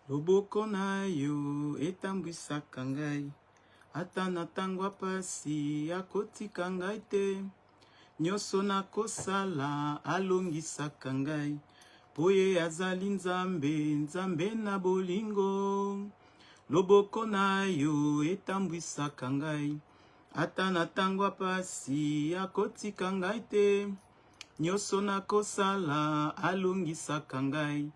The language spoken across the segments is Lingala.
Loboko na yo etambwisaka ngai, ata na ntango pasi akotika ngai te. Nyonso nakosala alongisaka ngai, po ye azali Nzambe, Nzambe na bolingo. Loboko na yo etambwisaka ngai, ata na ntango pasi akotika ngai te. Nyonso nakosala alongisaka ngai,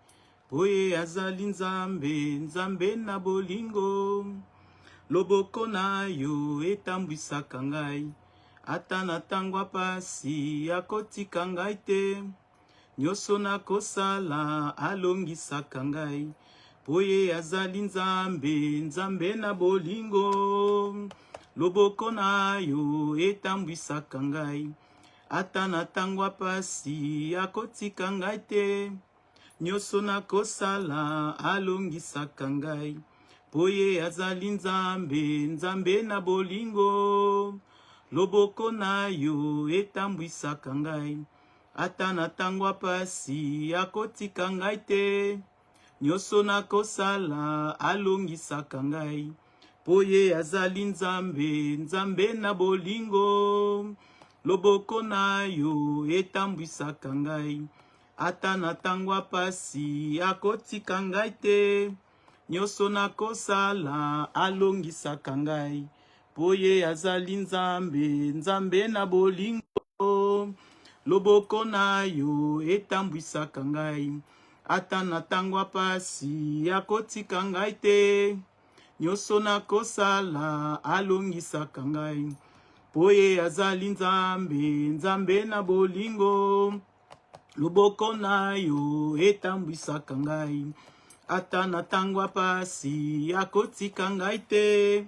po ye azali Nzambe, Nzambe na bolingo. Loboko na yo etambwisaka ngai, ata na ntango pasi akotika ngai te. Nyonso nakosala alongisaka ngai, po ye azali Nzambe, Nzambe na bolingo. Loboko na yo etambwisaka ngai, ata na ntango pasi akotika ngai te. Nyonso nakosala alongisaka ngai, po ye azali Nzambe, Nzambe na bolingo. Loboko na yo etambwisaka ngai, ata na ntango pasi akotika ngai te. Nyonso nakosala alongisaka ngai, po ye azali Nzambe, Nzambe na bolingo. Loboko na yo etambwisaka ngai, ata na ntango pasi akotika ngai te. Nyonso nakosala alongisaka ngai, po ye azali Nzambe, Nzambe na bolingo. Loboko na yo etambwisaka ngai, ata na ntango pasi akotika ngai te. Nyonso nakosala alongisaka ngai, po ye azali Nzambe, Nzambe na bolingo. Loboko na yo etambwisaka ngai, ata na ntango pasi akotika ngai te.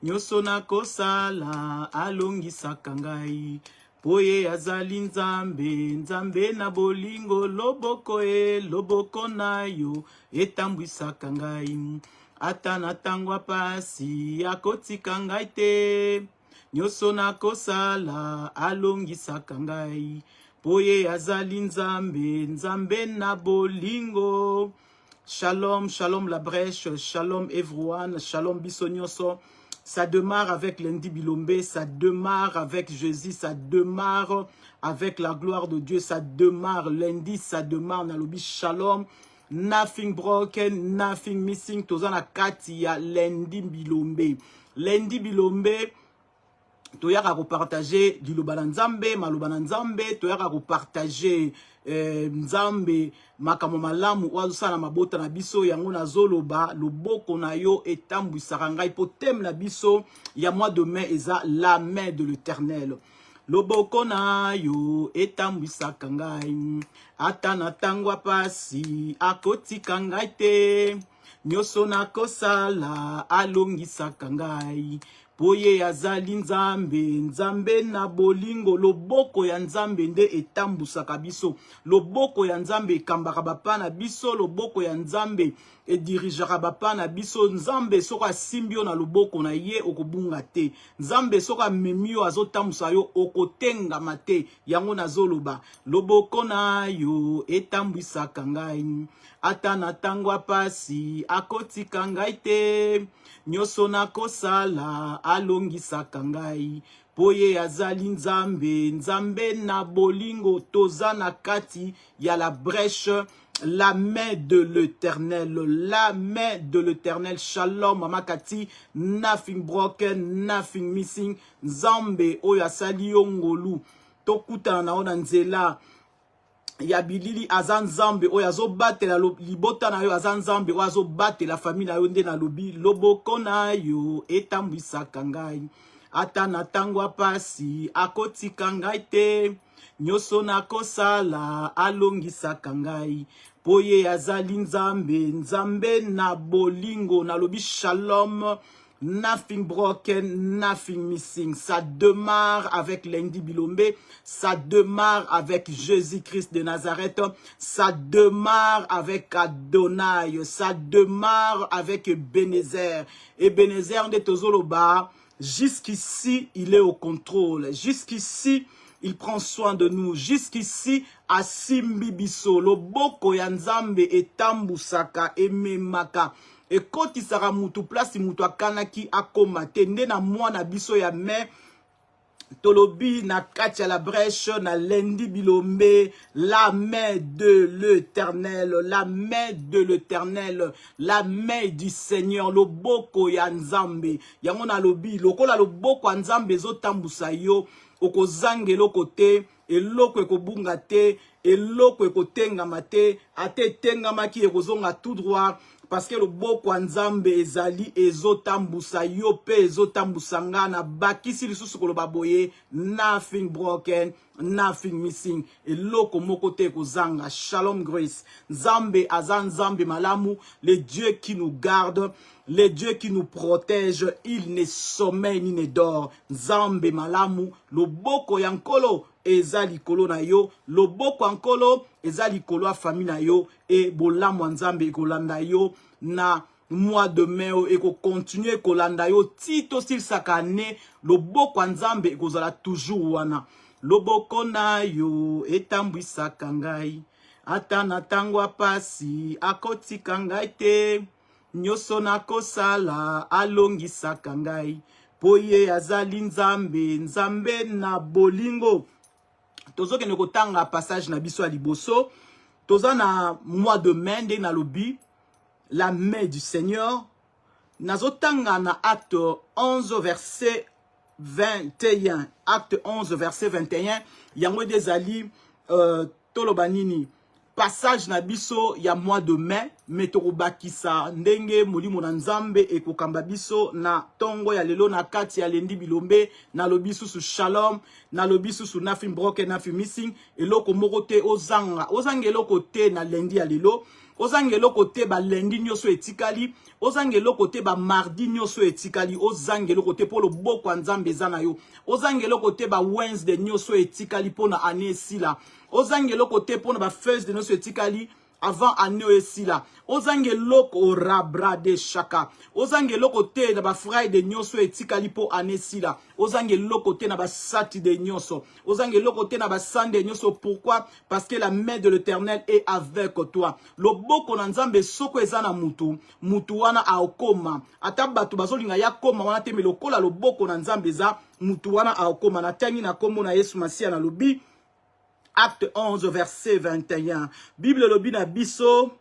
Nyonso nakosala alongisaka ngai, po ye azali Nzambe, Nzambe na bolingo. Loboko na yo etambwisaka ngai, ata na ntango pasi akotika ngai te. Nyonso nakosala alongisaka ngai, po ye azali Nzambe, Nzambe na bolingo. Shalom, shalom la brèche, shalom everyone, shalom biso nyonso. Ça démarre avec Lundi Bilombe, ça démarre avec Jésus, ça démarre avec la gloire de Dieu, ça démarre lundi, ça démarre nalobi shalom. Nothing broken, nothing missing. Tozana kati ya Lundi Bilombe. Lundi Bilombe, toyaka repartager liloba na Nzambe, maloba na Nzambe, toyaka repartager Nzambe makambo malamu wazosala mabota na biso. Yango nazoloba loboko na yo etambwisaka ngai, po thème na biso ya mois de mai eza la main de l'Éternel. Loboko na yo etambwisaka ngai, ata na ntango pasi akotika ngai te. Nyonso nakosala alongisaka ngai, po ye azali Nzambe, Nzambe na bolingo. Loboko ya Nzambe nde etambusaka biso. Loboko ya Nzambe ekambaka bapa na biso. Loboko ya Nzambe edirijaka bapa na biso. Nzambe soka simbio na loboko na ye okobunga te. Nzambe soka memio azotambusa yo okotengama te. Yango nazoloba loboko na yo etambwisaka ngai, ata na ntango pasi akotika ngai te. Nyonso nakosala alongisaka ngai, po ye azali Nzambe, Nzambe na bolingo. Toza na kati ya la brèche, la main de l'Éternel, la main de l'Éternel. Shalom mama kati, nothing broken, nothing missing. Nzambe oyo asali yo ngolu, tokutana na ona nzela ya bilili. Aza Nzambe oyo azobatela libota na yo, aza Nzambe oyo azobatela famille na yo. Nde na lobi loboko na yo etambwisaka ngai, ata na ntango pasi akotika ngai te. Nyonso nakosala alongisaka ngai, po ye azali Nzambe, Nzambe na bolingo. Nalobi shalom. Nothing broken, nothing missing. Ça démarre avec Lundi Bilombe, ça démarre avec Jésus-Christ de Nazareth, ça démarre avec Adonai, ça démarre avec Ebenezer. Ebenezer de Tozoloba, jusqu'ici il est au contrôle, jusqu'ici il prend soin de nous. Jusqu'ici, asimbi biso, loboko ya nzambe etambusaka ememaka. Ekotisaka mutu place mutu akanaki akoma te nde na mwana biso ya me tolobi na kati ya la brèche na lendi bilombe, la main de l'Éternel, la main de l'Éternel, la main du Seigneur, loboko ya nzambe. Yango na lobi lokola loboko ya nzambe ezotambusa yo, okozanga eloko te, eloko ekobunga te, eloko ekotengama te, ate tengamaki ekozonga tout droit. Parce que le boko nzambe ezali ezotambusa yo pe ezotambusanga na bakisi lisusu koloba boye, nothing broken, nothing missing. Eloko moko te kozanga. Shalom grace. Nzambe azan nzambe malamu, le Dieu qui nous garde, le Dieu qui nous protège, il ne sommeille ni ne dort. Nzambe malamu, le boko yankolo eza likolo na yo, loboko ankolo eza likolo a famille na yo, et bolamu nzambe ekolanda yo na mois de mai eko continuer kolanda yo tito sil sakane, loboko nzambe ekozala toujours wana. Loboko na yo etambwisaka ngai, ata na tango pasi akotika ngai te, nyoso nakosala alongisaka ngai, poye azali nzambe, nzambe na bolingo. Tozo ke nekotanga passage na biso ya liboso, toza na mois de mai nde na lobi, la main du Seigneur. Nazotanga na acte 11 verset 21. Acte 11 verset 21. Yango dezali tolobanini. Passage na biso ya mois de mai, metorobakisa ndenge molimo na nzambe ekokamba biso na tongo ya lelo na kati ya lendi bilombe, na lobi susu shalom, na lobi susu nothing broken, nothing missing. Eloko moko te ozanga, ozanga eloko te na lendi ya lelo, ozanga eloko te ba lendi nyoso etikali, ozanga eloko te ba mardi nyoso etikali, ozanga eloko te po loboko nzambe zana yo, ozanga eloko te ba Wednesday nyoso etikali po na ane sila, ozanga eloko te po na ba Thursday nyoso etikali avant ane esila, ozanga eloko rabra de shaka, ozanga eloko te na ba Friday nyoso etikali po ane sila, ozanga eloko te na ba Saturday nyoso, ozanga eloko te na ba Sunday nyoso. Pourquoi? Parce que la main de l'Éternel est avec toi. Loboko na nzambe soko ezana mutu, mutu wana aokoma, ata batu bazolinga ya koma wana te, me lokola loboko na nzambe za mutu wana aokoma. Na tangi na kombo na Yesu Masia na lobi acte 11 verset 21. Bible lobi na biso,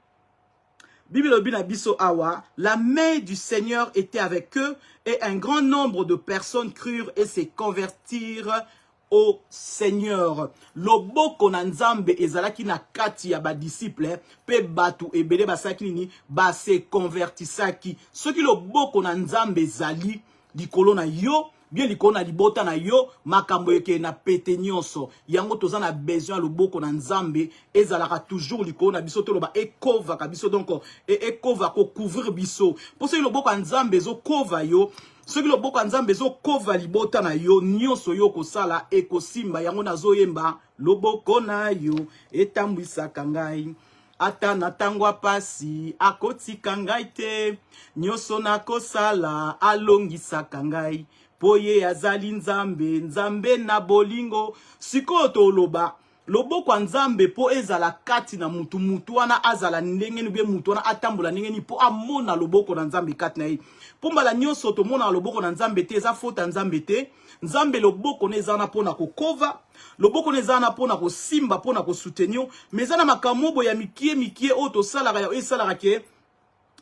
Bible lobi na biso awa, la main du Seigneur était avec eux et un grand nombre de personnes crurent et se convertirent au Seigneur. Loboko na nzambe ezalaki na kati ya ba disciple pe batu ebele basaki nini ba se convertisaki. Soki loboko na nzambe ezali likolo na yo, bien likolo na libota na yo, makambo eke na pete nyonso. Yango toza na besoin loboko na nzambe ezalaka toujours likolo na biso, toloba ekova ka biso, donc ekova ko couvrir biso. Pour ce loboko na nzambe zo kova yo, soki loboko ya nzambe ezokova libota na yo, nyonso yo kosala ekosimba. Yango nazoyemba loboko na yo etambwisaka ngai, ata na tango pasi akotika ngai te, nyonso nakosala alongisaka ngai, poye azali nzambe, nzambe na bolingo. Sikoyo toloba loboko ya nzambe po ezala kati na mutu, mutu wana azala ndenge ni be mutu wana atambola ndenge ni po amona loboko na nzambe kati na ye. Pombala nyonso tomona loboko na nzambe te eza fota nzambe te. Nzambe loboko ne ezana pona kokova, loboko ne ezana pona kosimba, pona kosoutenir, mais ezana makambo ya mikie mikie o to salaka ya esalaka ke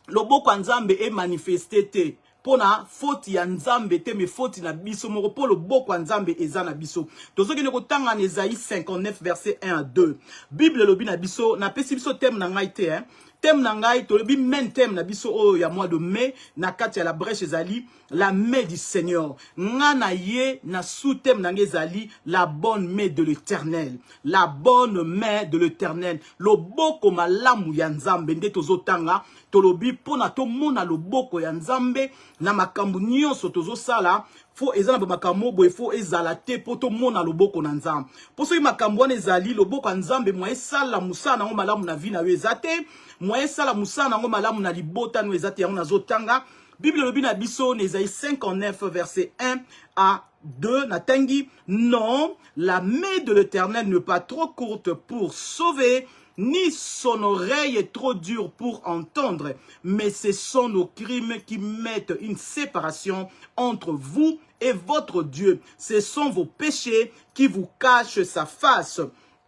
loboko ya nzambe e manifesté te. Pona foti ya nzambe te, me foti na biso moko po loboko ya nzambe eza na biso. Tozoki nekotanga na Esaïe 59 verset 1 à 2. Bible lobi na biso, na pesi biso thème na ngai te, hein. Thème na ngai tolobi men thème na biso o ya mois de mai na kati ya la brèche ezali la main du Seigneur. Nga na ye na sous thème na ngai ezali la bonne main de l'Éternel. La bonne main de l'Éternel. Loboko malamu ya nzambe nde tozotanga tolobi pona tomona loboko ya nzambe na makambo nyonso tozosala. Fo ezala ba makambo boye fo ezala te poto mona loboko na nzambe. Po soki makambo wana ezali loboko ya nzambe mwa esala musala nango malamu na vi na yo ezate, mwa esala musala nango malamu na libota no ezate yango nazotanga. Bible lobi na biso na Esaïe 59 verset 1 à 2, Natangi, non, la main de l'Éternel n'est pas trop courte pour sauver, ni son oreille est trop dure pour entendre, mais ce sont nos crimes qui mettent une séparation entre vous et votre Dieu. Ce sont vos péchés qui vous cachent sa face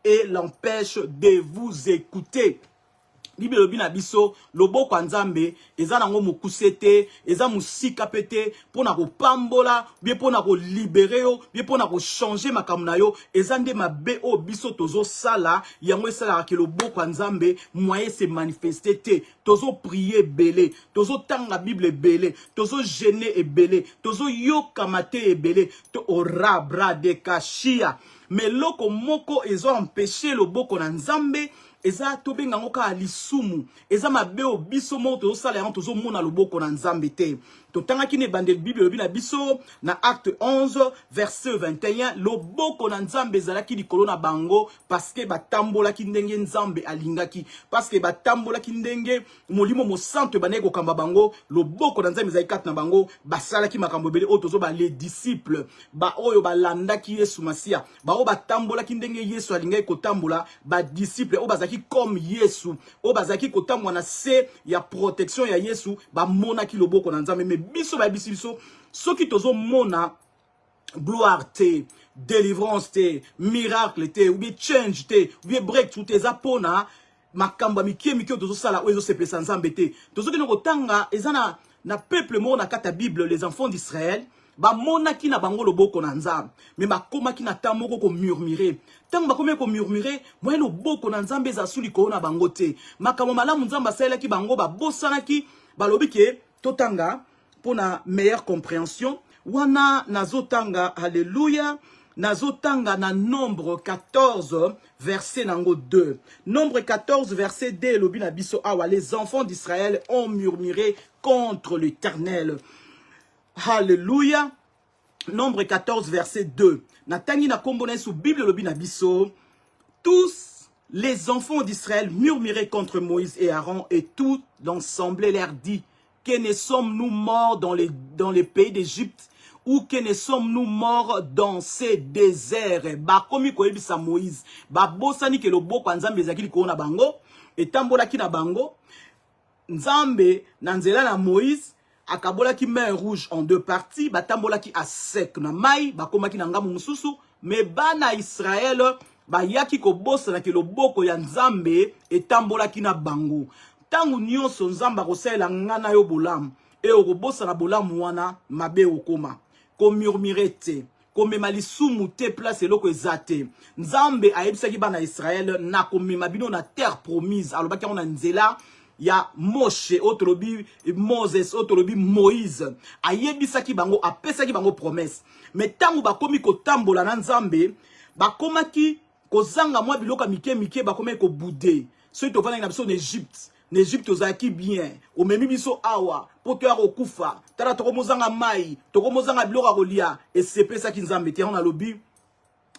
et l'empêchent de vous écouter. Bible lobi na biso loboko nzambe eza nango mokusete eza musika pete pona ko pambola bien pona ko libérer yo bien pona ko changer makambo na yo eza nde mabe o biso tozo sala yango esala ke loboko nzambe moyen se manifester te tozo prier belé tozo tanga Bible belé tozo jeûner belé tozo yoka mate belé to ora bra de kashia mais loko moko ezo empêcher loboko na nzambe eza tobenga ngoka alisumu eza mabeo biso mo to sala yango tozo mona loboko na nzambe te totanga kine bande Bible lobi na biso na acte 11 verset 21 loboko na nzambe ezalaki likolo na bango parce que batambola ki ndenge nzambe alingaki parce que batambola ki ndenge molimo mo santo bane ko kamba bango loboko na nzambe ezalaki kat na bango basala ki makambo bele o tozo ba les disciples ba oyo balandaki Yesu Masia ba o batambola ki ndenge Yesu alingaki kotambola ba disciples o bazaki comme Yesu o bazaki kotambola na se ya protection ya Yesu ba mona ki loboko na nzambe mais biso ba biso soki tozo mona gloire te délivrance te miracle te ou bien change te ou bien breakthrough te zapona makamba mikie tozo sala o ezo sepesa nzambe te tozo kino kotanga ezana na peuple mo na kata Bible les enfants d'Israël ba mona ki na bango loboko na nzambe mais bakoma ki na tamoko ko murmurer tango bakome ko murmurer moyen loboko na nzambe za suli ko na bango te makambo malamu nzambe asala ki bango ba bosana ki balobi ke totanga pour la meilleure compréhension, wana nazotanga, alléluia, nazotanga na nombre 14, verset nango 2. Nombre 14, verset 2, lobina biso awa, les enfants d'Israël ont murmuré contre l'Éternel. Alléluia. Nombre 14, verset 2. Natangi na kombone sous Bible lobina biso, tous les enfants d'Israël murmuraient contre Moïse et Aaron et tout l'ensemble leur dit, que ne sommes-nous morts dans les pays d'Égypte ou que ne sommes-nous morts dans ces déserts? Ba komi koyebisa Moïse, ba bosani ke loboko nzambe ezaki ko na bango, etambola ki na bango, nzambe na nzela na Moïse akabola ki mer rouge en deux parties, ba tambola ki a sec na mai, ba koma ki na ngamu mususu, mais bana Israël ba yaki ko bosana ke loboko ya nzambe etambola ki na bango. Tangu nyonso nzamba kosela ngana yo bolamu e okobosa na bolamu wana mabe okoma ko murmurete ko mema lisumu te place eloko ezate nzambe ayebisaki bana Israël na komema bino na terre promise alobaki na nzela ya Moshe otolobi Moses otolobi Moïse ayebisaki bango apesaki bango promesse mais tangu bakomi kotambola na nzambe bakomaki kozanga mwa biloka mike bakomaki ko bouder ceux qui vont na biso en Égypte n'Égypte ozaki bien o memi biso awa poto ya kokufa tala tokomozanga mai tokomozanga biloko kolia et sepesa ki nzambe te on a lobi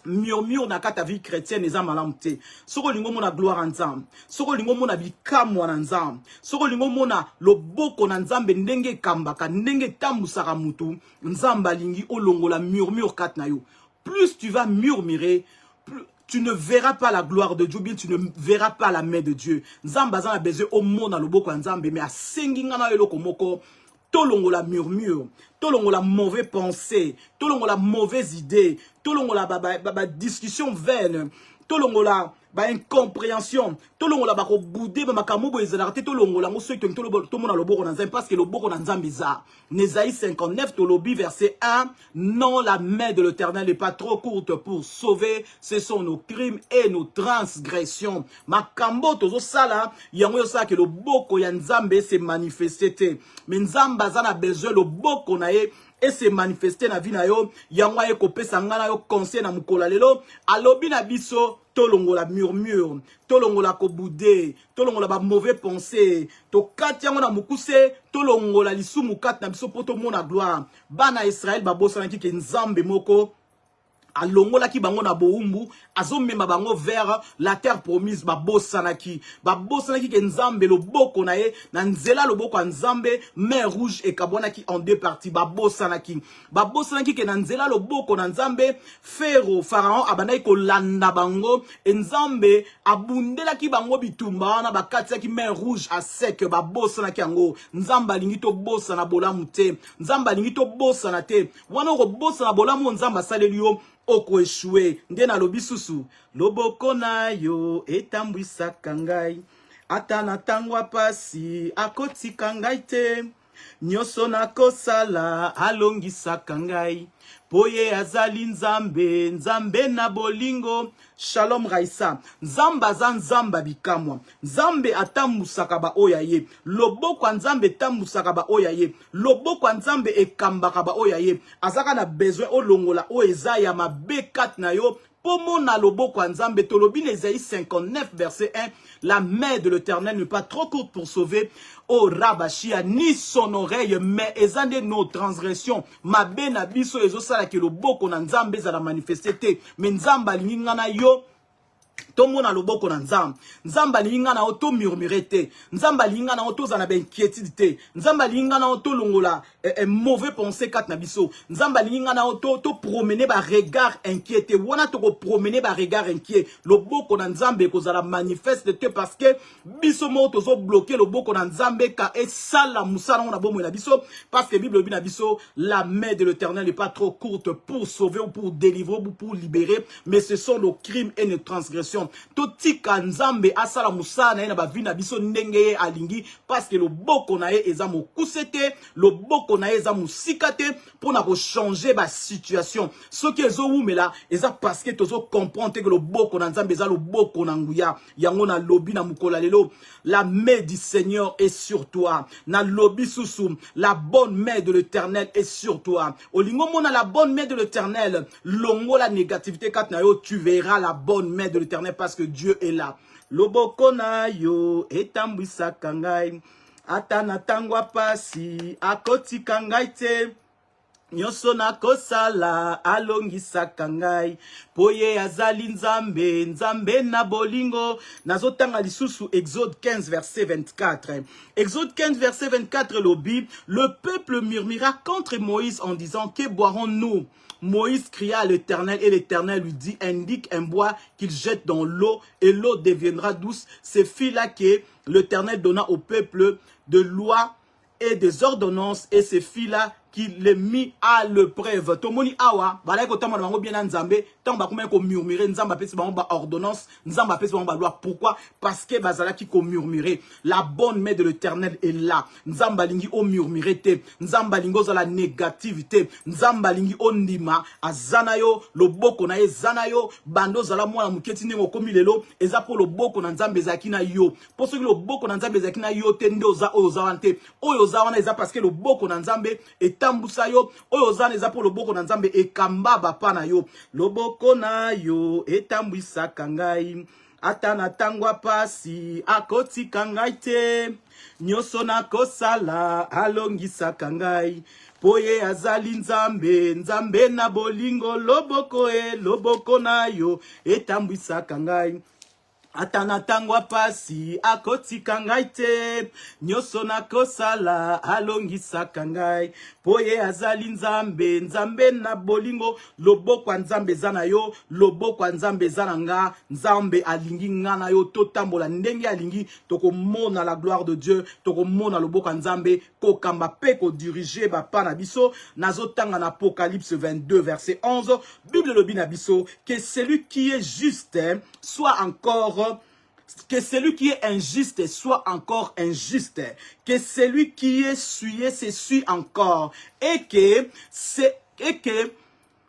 murmure na kata vie chrétienne eza malamu te soko lingo mona gloire en nzambe soko lingo mona bikamwa na nzambe soko lingo mona loboko na nzambe ndenge kambaka ndenge tambusaka mutu nzambe alingi olongola murmure kat na yo plus tu vas murmurer plus tu ne verras pas la gloire de Dieu, bien tu ne verras pas la main de Dieu. Nzamba a besoin au monde dans le boko nzambe, mais à senginga na eloko moko, tolongo la murmure, tolongo la mauvaise pensée, tolongo la mauvaise idée, tolongo la discussion vaine, tolongo la incompréhension, tolongo la bako boudé, makamobo ezalarte, tolongo la moso to mona loboko na nzambe parce que loboko na nzambe za. Nésaïe 59 tolobi verset 1, non la main de l'Éternel n'est pas trop courte pour sauver, ce sont nos crimes et nos transgressions. Makambo tozo sala, yango yo sa que loboko ya nzambe se manifesté. Mais nzamba za na besoin loboko na ye et se manifester na vie na yo, yango ye kopesa ngana yo conseil na mukola lelo, alobi na biso tolongola murmure, tolongola kobude, tolongola ba mauvais pensée, to kati yango na mukuse, tolongola lisumu kat na biso poto mona gloire. Bana Israël ba bosana ki ke nzambe moko alongola ki bango na boumbu azomema bango vers la terre promise babosanaki ke nzambe loboko na ye na nzela loboko nzambe mer rouge ekabwanaki en deux parties babosanaki ke na nzela loboko na nzambe pharaon abandaki kolanda bango nzambe abundelaki bango bitumba wana bakatiaki mer rouge à sec babosanaki yango nzambe alingi tobosana bolamu te nzambe alingi tobosana te wana okobosana bolamu nzambe asaleli yo oko echoué nde na lobi susu loboko na yo etambwisaka ngai ata na tangwa pasi akotika ngai te nyonso nakosala alongisaka ngai poye azali nzambe nzambe na bolingo Shalom Raisa nzamba za nzamba bikamwa nzambe atambusaka ba oya ye loboko nzambe tambusaka ba oya ye loboko nzambe ekambaka ba oya ye azaka na besoin olongola o eza ya mabe 4 na yo pomo na loboko nzambe tolobi Ésaïe 59 verset 1 la main de l'Éternel n'est pas trop courte pour sauver o rabashia ni son oreille mais ezande nos transgressions mabe na biso ezosala ke loboko na nzambe za la manifester mais nzamba alingi ngana yo tomona loboko na nzambe nzamba linga na auto murmurete nzamba linga na auto za na inquiétude te nzamba linga na auto longola mauvais pensée kat na biso nzamba linga na auto to promener ba regard inquiété wana to ko promener ba regard inquiet loboko na nzambe ko za la manifeste te parce que biso mo to zo bloquer loboko na nzambe ka et sala musala na bomo na biso parce que Bible na biso la main de l'Éternel n'est pas trop courte pour sauver ou pour délivrer ou pour libérer mais ce sont nos crimes et nos transgressions totika nzambe asala musana na ba vie na biso ndenge alingi parce que loboko na ye eza mokusete loboko na ye eza musikate pour na ko changer ba situation ce que ezo umela eza parce que tozo comprendre que loboko na nzambe eza loboko na nguya yango na lobi na mukola lelo la main du Seigneur est sur toi na lobi susu la bonne main de l'Éternel est sur toi olingo mona la bonne main de l'Éternel longo la négativité kat na yo tu verras la bonne main de l'Éternel parce que Dieu est là. Loboko na yo etambwisaka ngai ata na tangwa pasi akotika ngai te nyonso nakosala alongisaka ngai poye azali nzambe nzambe na bolingo nazotanga lisusu Exode 15 verset 24 Exode 15 verset 24 lobi le peuple murmura contre Moïse en disant que boirons-nous Moïse cria à l'Éternel et l'Éternel lui dit indique un bois qu'il jette dans l'eau et l'eau deviendra douce. Ce fut là que l'Éternel donna au peuple de lois et des ordonnances et ce fut là qu'il les mit à l'épreuve. Tomoni awa, balai ko tamo bango bien nzambe, tant ba ko murmurer nzamba pesi bango ba ordonnance, nzamba pesi bango ba loi. Pourquoi? Parce que bazala ki ko murmurer. La bonne main de l'Éternel est là. Nzamba lingi o murmurer te, nzamba lingo za la négativité, nzamba lingi o ndima azanayo, loboko na ezanayo, bando zala mwana muketi ngo komi lelo, eza po loboko na nzambe zakina yo. Pour ce que loboko na nzambe zakina yo te ndo za oyo zawante. Oyo zawana eza parce que loboko na nzambe est tambusa yo oyo zana eza po loboko na nzambe ekamba bapa na yo loboko na yo etambwisaka ngai ata na tangwa pasi akotika ngai te nyonso nakosala alongisaka ngai poye azali nzambe nzambe na bolingo loboko na yo etambwisaka ngai Atana tangwa pasi akotika ngai te nyonso nakosala alongisaka ngai poye azali nzambe nzambe na bolingo loboko nzambe zana yo loboko nzambe zana nga nzambe alingi nga na yo totambola ndenge alingi tokomona la gloire de Dieu tokomona loboko nzambe kokamba pe ko diriger ba na biso nazotanga na Apocalypse 22 verset 11 Bible lobi na biso que celui qui est juste soit encore que celui qui est injuste soit encore injuste, que celui qui est souillé se suit encore, et que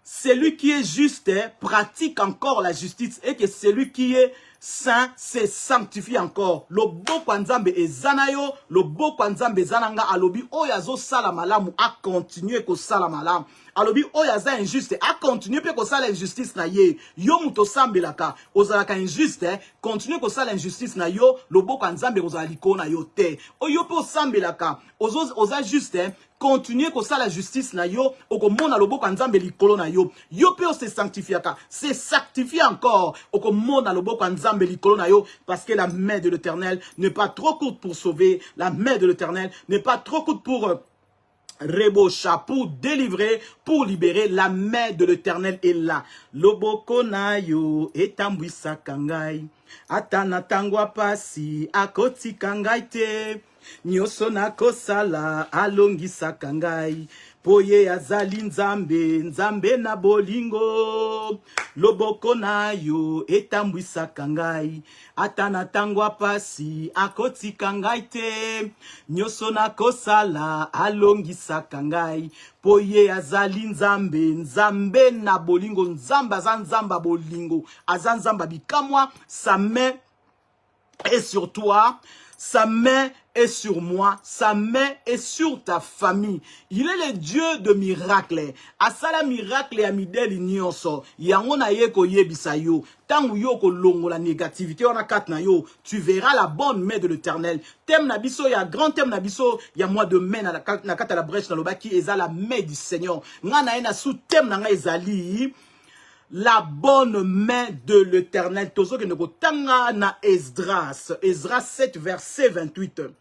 celui qui est juste pratique encore la justice, et que celui qui est saint se sanctifie encore. Loboko nzambe ezana yo, loboko nzambe zananga alobi oyazo sala malamu a continuer ko sala malamu. Alobi oyaza injuste a continuer pe ko sala injustice na ye. Yo muto sambelaka ozalaka injuste, continuer ko sala injustice na yo, loboko nzambe ozala liko na yo te. Oyo pe osambelaka oza juste continuer ko ça la justice na yo, oko mona loboko nzambe likolo na yo. Yo pe se sanctifiaka, se sanctifier encore, oko mona loboko nzambe likolo na yo, parce que la main de l'Éternel n'est pas trop courte pour sauver, la main de l'Éternel n'est pas trop courte pour Rebocha, pour délivrer, pour libérer. La main de l'Éternel est là. Loboko na yo etambwisa kangai, atana tangwa pasi akoti kangai te, nyoso na kosala alongisa kangai, poye azali nzambe, nzambe na bolingo. Loboko na yo etambwisa kangai, atana tangwa pasi akoti kangai te, nyoso na kosala alongisa kangai, poye azali nzambe, nzambe na bolingo. Nzamba aza nzamba bolingo, aza nzamba bikamwa. Sa main est sur toi, sa main est sur moi, sa main est sur ta famille. Il est le Dieu de miracles. Asala miracle ya mideli nyonso. Yango na ye ko yebisa yo. Tangu yo ko longo la négativité on a kat na yo, tu verras la bonne main de l'Éternel. Thème na biso ya grand thème na biso ya mois de mai na kata la brèche na lobaki eza la main du Seigneur. Nga na ena sous thème na nga ezali la bonne main de l'Éternel. Tozo ke neko tanga na Esdras. Esdras 7 verset 28.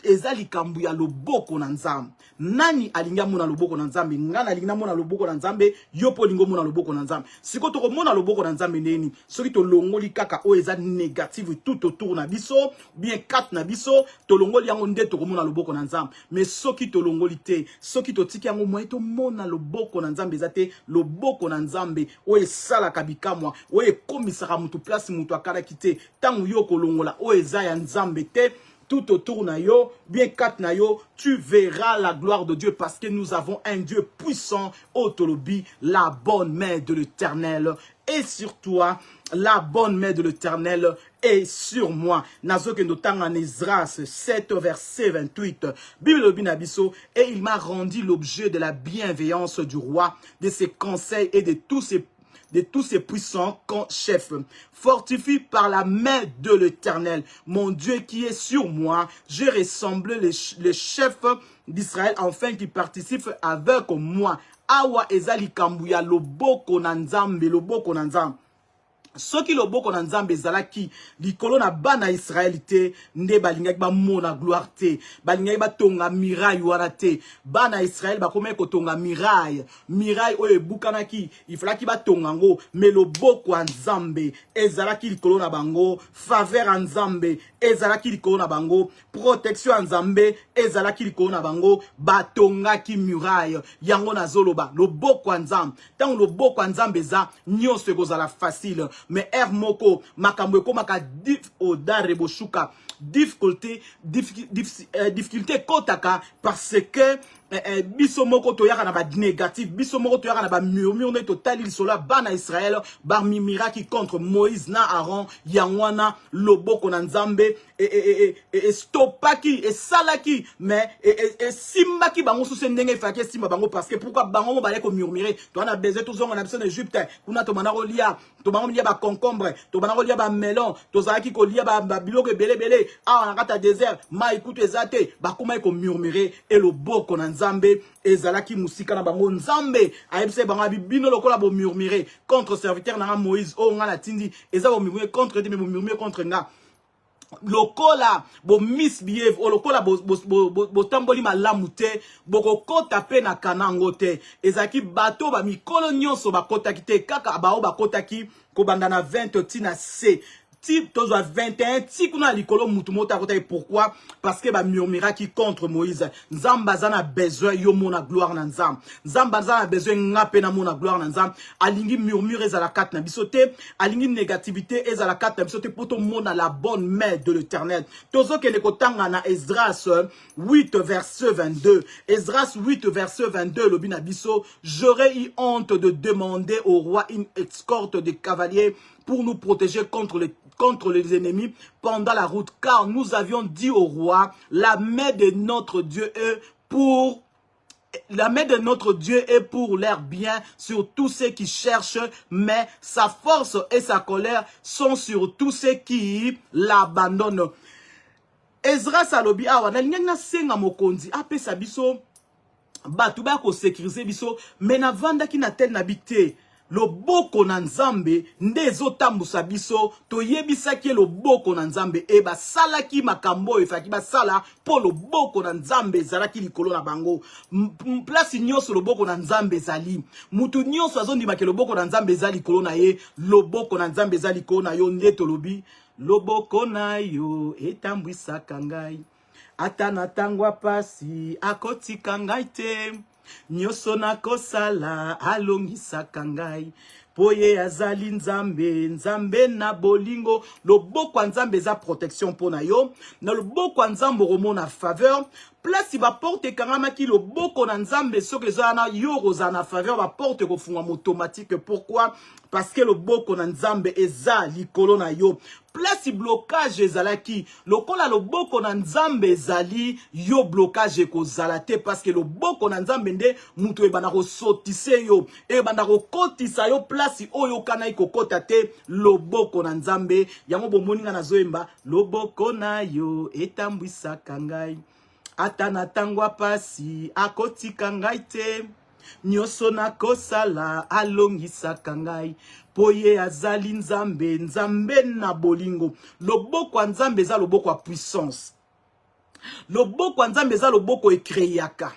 Ezali kambu ya loboko na nzambe. Nani alinga mona loboko na nzambe? Ngana alinga mona loboko na nzambe, yopo lingo mona loboko na nzambe. Siko toko mona loboko na nzambe neni, soki to longoli kaka o eza négative tout autour na biso, bien kat na biso, to longoli yango nde toko mona loboko na nzambe. Mais soki to longoli te, soki to tiki yango moye to mona loboko na nzambe ezate, loboko na nzambe o esala kabikamwa, o ekomisaka mutu place mutu akala kite, tangu yo ko longola o eza ya nzambe te. Tout autour na yo, bien kat na yo, tu verras la gloire de Dieu parce que nous avons un Dieu puissant, Otolobi, la bonne main de l'Éternel est sur toi, la bonne main de l'Éternel est sur moi. Nazo ke notang en Esdras 7 verset 28. Bible binabiso, et il m'a rendu l'objet de la bienveillance du roi, de ses conseils et de tous ses puissants chefs, fortifié par la main de l'Éternel, mon Dieu qui est sur moi. J'ai ressemblé les chefs d'Israël, enfin qui participent avec moi. Awa ezali kambuya loboko na nzambe, loboko na nzambe. Soki loboko na nzambe ezalaki likolo na bana Israël te, nde balingaki ba mona gloire te, balingaki ba tonga miraille wana te. Bana Israël ba komeki kotonga miraille oyo ebukanaki, ifalaki ba tonga ngo, mais loboko ya nzambe ezalaki likolo na bango, faveur ya nzambe ezalaki likolo na bango, protection ya nzambe ezalaki likolo na bango, batongaki muraille. Yango nazoloba loboko ya nzambe, tango loboko ya nzambe eza nyonso ekozala facile. Mais moko makambo ekomaka odareboshuka difficulté kotaka parce que biso moko toyaka na ba négatif, biso moko toyaka na ba murmure ne totali sola bana Israël bar miracle contre Moïse na Aaron yangwana loboko na nzambe et stopaki et salaki mais et simbaki bango sous ndenge faki simba bango parce que pourquoi bango ba ko murmurer to na besoin tous on a besoin d'Égypte kuna to manako lia to bango lia ba concombre to banako lia ba melon to zaki ko lia ba biloko belé ah na kata désert ma écoute ezate ba kuma ko murmurer et loboko na nzambe ezalaki musika na bango nzambe ayebise bango bibino lokola bo murmurer contre serviteur na Moïse o nga la tindi eza bo murmurer contre Dieu mais bo murmurer contre nga lokola bo misbehave o lokola bo tamboli malamu te boko kota pe na kanango te ezaki bato ba mikolo nyonso bakotaki te kaka bao bakotaki ko banda na 20 tina c type tozo 21 tikuna likolo mutu mota kota. Pourquoi? Parce que ba murmura qui contre Moïse nzamba zana besoin yo mona gloire na nzamba, nzamba zana besoin ngape na mona gloire na nzamba, alingi murmure za la carte na bisote, alingi négativité et za la carte na bisote pour tout mona la bonne main de l'Éternel. Tozo ke nekotanga na Esdras 8 verset 22. Esdras 8 verset 22 lobina biso, j'aurais eu honte de demander au roi une escorte de cavaliers pour nous protéger contre les ennemis pendant la route, car nous avions dit au roi, la main de notre Dieu est pour leur bien sur tous ceux qui cherchent, mais sa force et sa colère sont sur tous ceux qui l'abandonnent. Ezra salobi awa na linga senga mokonzi apesa biso batu ba ko sécuriser biso mais na vanda ki na tel nabité loboko na nzambe ndezo tambusa biso toyebisaki loboko na nzambe e basalaki makambo efaki basala po loboko na nzambe ezalaki likolo na bango place nyonso loboko na nzambe ezali mutu nyonso azondimaka loboko na nzambe ezali likolo na ye loboko na nzambe ezali likolo na yo nde tolobi loboko na yo etambwisaka ngai ata na tangwa pasi akotika ngai te nyonso nakosala alongisaka ngai po ye azali nzambe nzambe na bolingo loboko ya nzambe eza protection mpo na yo na loboko ya nzambe okomona faveur place baporte ekangamaki loboko na nzambe soki eza na yo kozala na faveur baporte ekofungwama automatique pourquoi parce que loboko na nzambe eza likolo na yo place blocage ezalaki lokola loboko na nzambe ezali yo blocage ekozala te parce que loboko na nzambe nde mutu ebanda kosotise yo ebanda kokotisa yo place oyo kanai kokota te loboko na nzambe yango bomoninga nazoyemba loboko na yo etambwisaka ngai ata na tangwa pasi akotika ngai te nyonso nakosala alongisaka ngai po ye azali nzambe nzambe na bolingo loboko ya nzambe eza loboko ya puissance loboko ya nzambe eza loboko ekreaka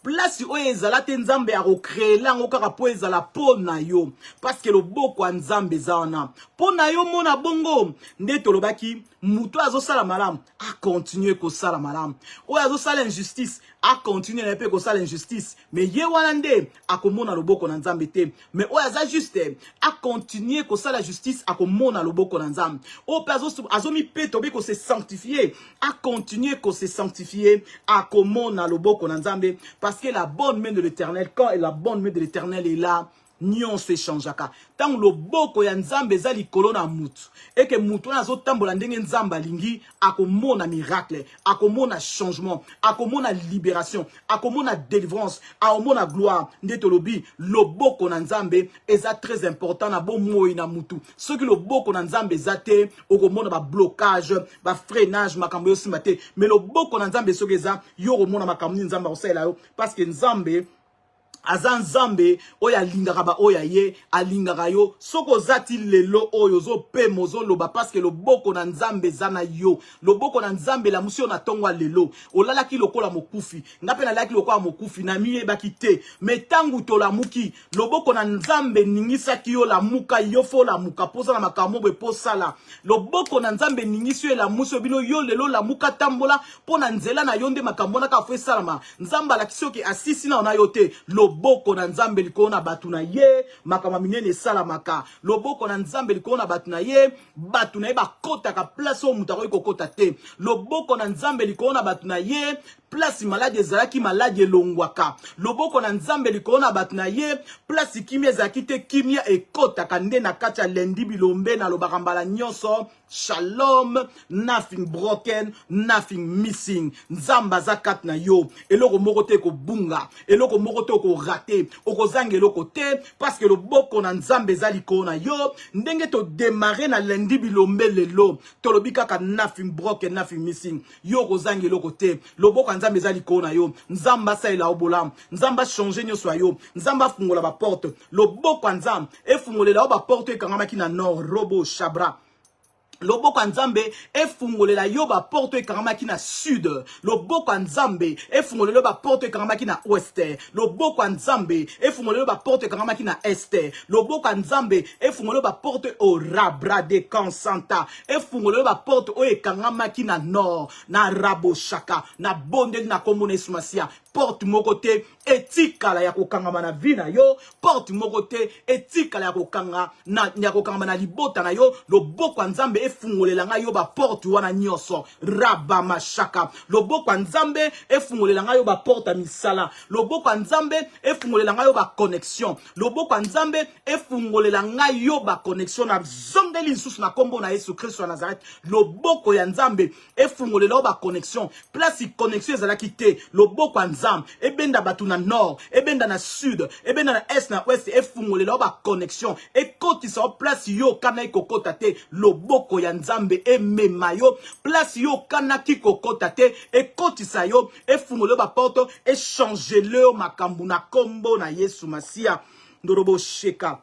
place oyo ezala te nzambe akokreela yango kaka po ezala po na yo parce que loboko ya nzambe eza wana po na yo mona bongo nde tolobaki mutu azosala malamu akontinue kosala malamu oyo azosala injustice akontinue na pe kosala injustice mais ye wana nde akomona loboko na nzambe te mais oyo aza juste akontinue kosala justice akomona loboko na nzambe oyo pe azomi pe tobi kose sanctifier akontinue kose sanctifier akomona loboko na nzambe parce que la bonne main de l'Éternel quand la bonne main de l'Éternel est là nyonso echangeaka tant loboko ya nzambe eza likolo na mutu eke mutu wana azotambola ndenge nzambe alingi akomona miracle akomona changement akomona libération akomona délivrance akomona gloire nde tolobi loboko na nzambe eza très important na bomoi na mutu soki loboko na nzambe eza te okomona ba blocage ba freinage makambo yo simba te mais loboko na nzambe soki eza yo komona makambo ni nzambe akosalela yo parce que nzambe aza nzambe oyo alingaka ba oyo ye alingaka yo soko zati lelo oyo zo pe mozo loba parce que loboko na nzambe zana yo loboko na nzambe la musio na tongwa lelo olala ki lokola mokufi ngape na laki lokola mokufi na miye bakite metangu to la muki loboko na nzambe ningisa ki yo la muka yo fo la muka posa na makambo be posala loboko na nzambe ningisi yo la musio bino yo lelo la muka tambola pona nzela na yonde makambo na ka fo salama nzamba la kisoki asisi na ona yote loboko na nzambe likolo na batu na ye makama minene salamaka loboko na nzambe likolo na batu na ye bakotaka place o mutu akoki kokota te loboko na nzambe likolo na batu na ye place maladi ezalaki maladi elongwaka loboko na nzambe likolo na batu na ye place kimia ezalaki te kimia ekotaka nde na kati ya lendi bilombe na lobaka mbala nyonso shalom nothing broken nothing missing nzamba aza kati na yo eloko moko te kobunga eloko moko te okorate okozanga eloko te parce que loboko na nzambe eza likolo na yo ndenge todemare na lendi bilombe lelo tolobi kaka nothing broken nothing missing yo okozanga eloko te loboko nzambe eza likolo na yo nzamba asalela obola nzamba change nyonso ya yo nzamba afungola baporte loboko ya nzambe efungolela o baporte ekangamaki na nord robo shabra loboko nzambe efungolela yo ba porte ekangamaki na sud loboko nzambe efungolela ba porte ekangamaki na ouest loboko nzambe efungolela ba porte ekangamaki na est loboko nzambe efungolela ba porte au rabra de kansanta efungolela ba porte o ekangamaki na nord na rabo shaka na bonde na komona esmasia porte moko te etikala ya kokangama na vina yo porte moko te etikala ya kokangama na libota na yo loboko nzambe efungolela nga yo ba porte wana nyonso raba mashaka loboko nzambe efungolela nga yo ba porte misala loboko nzambe efungolela nga yo ba connexion loboko nzambe efungolela nga yo ba connexion na zongeli lisusu na kombo na Yesu Kristo wa Nazareth loboko ya nzambe efungolela yo ba connexion place connexion ezalaki te loboko nzambe ebenda batu na nord ebenda na sud ebenda na est na ouest efungolela yo ba connexion ekotisa place yo kana ekokota te loboko ya nzambe emema yo place yo kanaki kokota te ekotisa yo efungolo ba porte échanger le makambu na kombo na Yesu Masia ndorobo sheka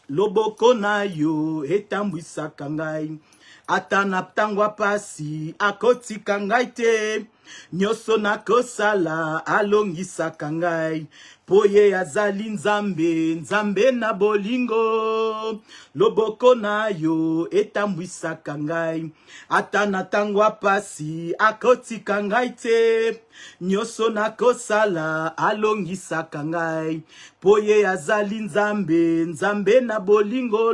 loboko na yo etambwisaka ngai ata na tangwa pasi akotika ngai te nyoso nakosala alongisaka ngai poye azali nzambe nzambe na bolingo loboko na yo etambwisaka ngai ata na tangwa pasi akotika ngai te nyoso nakosala alongisaka ngai poye azali nzambe nzambe na bolingo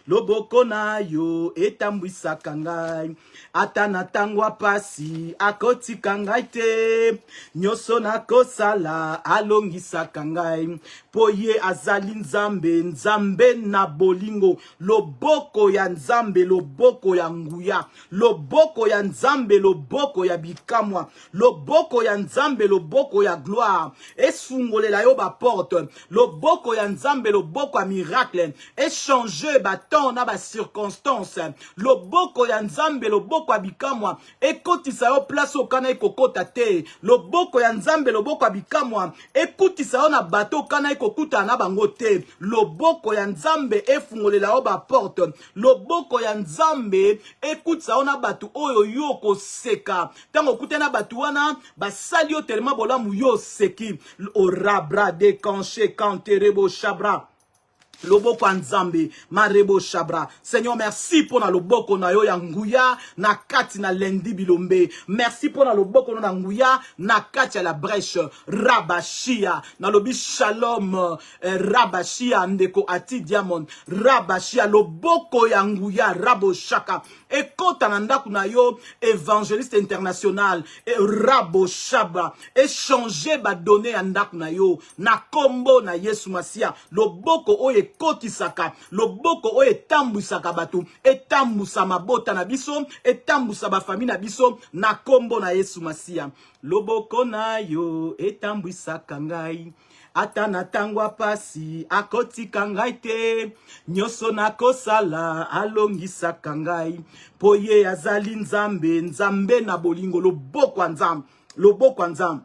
loboko na yo etambwisaka ngai ata na tangwa pasi akotika ngai te nyoso nakosala alongisaka ngai poye azali nzambe nzambe na bolingo loboko ya nzambe loboko ya nguya loboko ya nzambe loboko ya bikamwa loboko ya nzambe loboko ya gloire esungolela yo ba porte loboko ya nzambe loboko ya miracle échanger ba temps na ba circonstance loboko ya nzambe loboko ya bikamwa ekotisa yo place okana ekokota te loboko ya nzambe loboko ya bikamwa ekutisa yo na bato kana ekokuta na bango te loboko ya nzambe efungolela yo ba porte loboko ya nzambe ekutisa yo na bato oyo yo koseka tango kuta na bato wana basali yo tellement bolamu yo seki orabra de kanche kanterebo shabra loboko nzambe marebo shabra. Seigneur, merci pour na loboko na yo ya nguya na kati na lendi bilombe. Merci pour na loboko na nguya na kati ya la brèche rabashia na lobi shalom rabashia ndeko ati diamond rabashia loboko ya nguya rabo shaka ekota na ndaku na yo évangéliste international rabo shaba échanger ba donner ya ndaku na yo na kombo na Yesu Masia loboko oye kotisaka loboko oyo etambwisaka bato etambusa mabota na biso etambusa ba famille na biso na kombo na Yesu Masia loboko na yo etambwisaka ngai ata na tangwa pasi akotika ngai te nyoso nakosala alongisaka ngai poye azali nzambe nzambe na bolingo loboko nzambe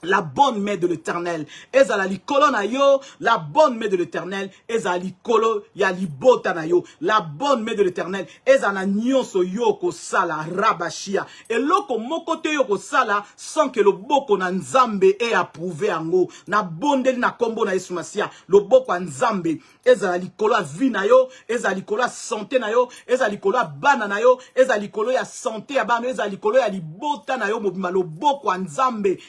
la bonne main de l'Éternel ezala likolo na yo la bonne main de l'Éternel ezala likolo ya libota na yo la bonne main de l'Éternel ezala nyonso yo kosala rabashia eloko moko te yo kosala sans que loboko na nzambe e approuvé yango na bondeli na kombo na Yesu Masia loboko ya nzambe ezala likolo ya vie na yo ezala likolo ya santé na yo ezala likolo ya bana na yo ezala likolo ya santé ya bana ezala likolo ya libota na yo mobima loboko ya nzambe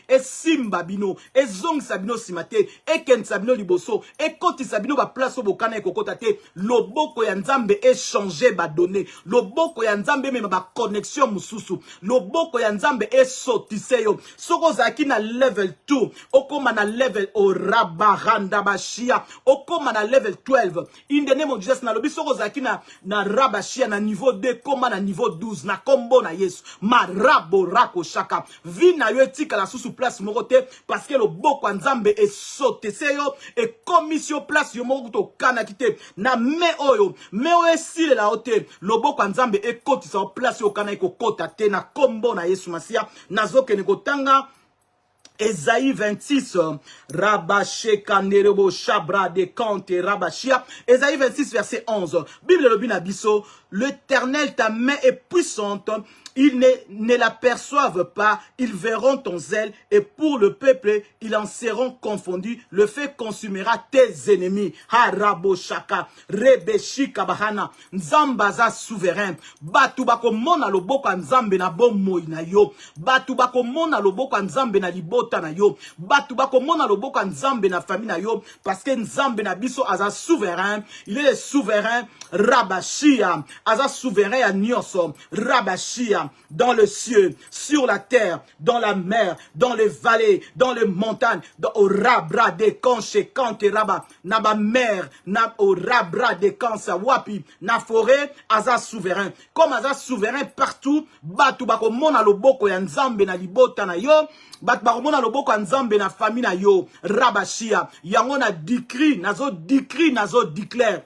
Babino, ezong sabino simate, eken sabino liboso, ekoti sabino ba place bokana ekokota te, loboko ya nzambe échanger ba donner, loboko ya nzambe mema ba connexion mususu, loboko ya nzambe esotise yo, soko zaki na level 2, okoma na level orabaranda bashia, okoma na level 12, in the name of Jesus na lobi soko zaki na rabashia na niveau 2, koma na niveau 12, na kombo na Yesu, marabo rako shaka, vina yo etika la susu place moko parce que le boko nzambe est sauté seyo et commission place yo moko to kana kite na me oyo sile la hote le boko nzambe est koti sa place yo kana ko kota te na kombo na Yesu Masia nazoke ne kotanga Esaïe 26, Rabaché Kanerebo Shabra de Kante Rabashia. Esaïe 26, verset 11. Bible le binabiso. L'Éternel, ta main est puissante. Ils ne l'aperçoivent pas. Ils verront ton zèle. Et pour le peuple, ils en seront confondus. Le feu consumera tes ennemis. Harabo Shaka. Rebeshi Kabahana. Nzambaza souverain. Batu bako mona loboko nzambe na bomo na yo. Batu bako mona loboko nzambe na libota na yo. Batu bako mona loboko nzambe na famille na yo. Parce que nzambe na biso aza souverain. Il est souverain. Rabashia. Aza souverain à Nyoso. Rabashia. Dans le ciel, sur la terre, dans la mer, dans les vallées, dans les montagnes, dans au rabra de kanche kante raba, na ba mer, na au rabra de kansa wapi, na forêt, aza souverain. Comme aza souverain partout, batu bako mona loboko ya nzambe na libota na yo, batu bako mona loboko ya nzambe na famille na yo, rabashia, yango na dikri, nazo declare.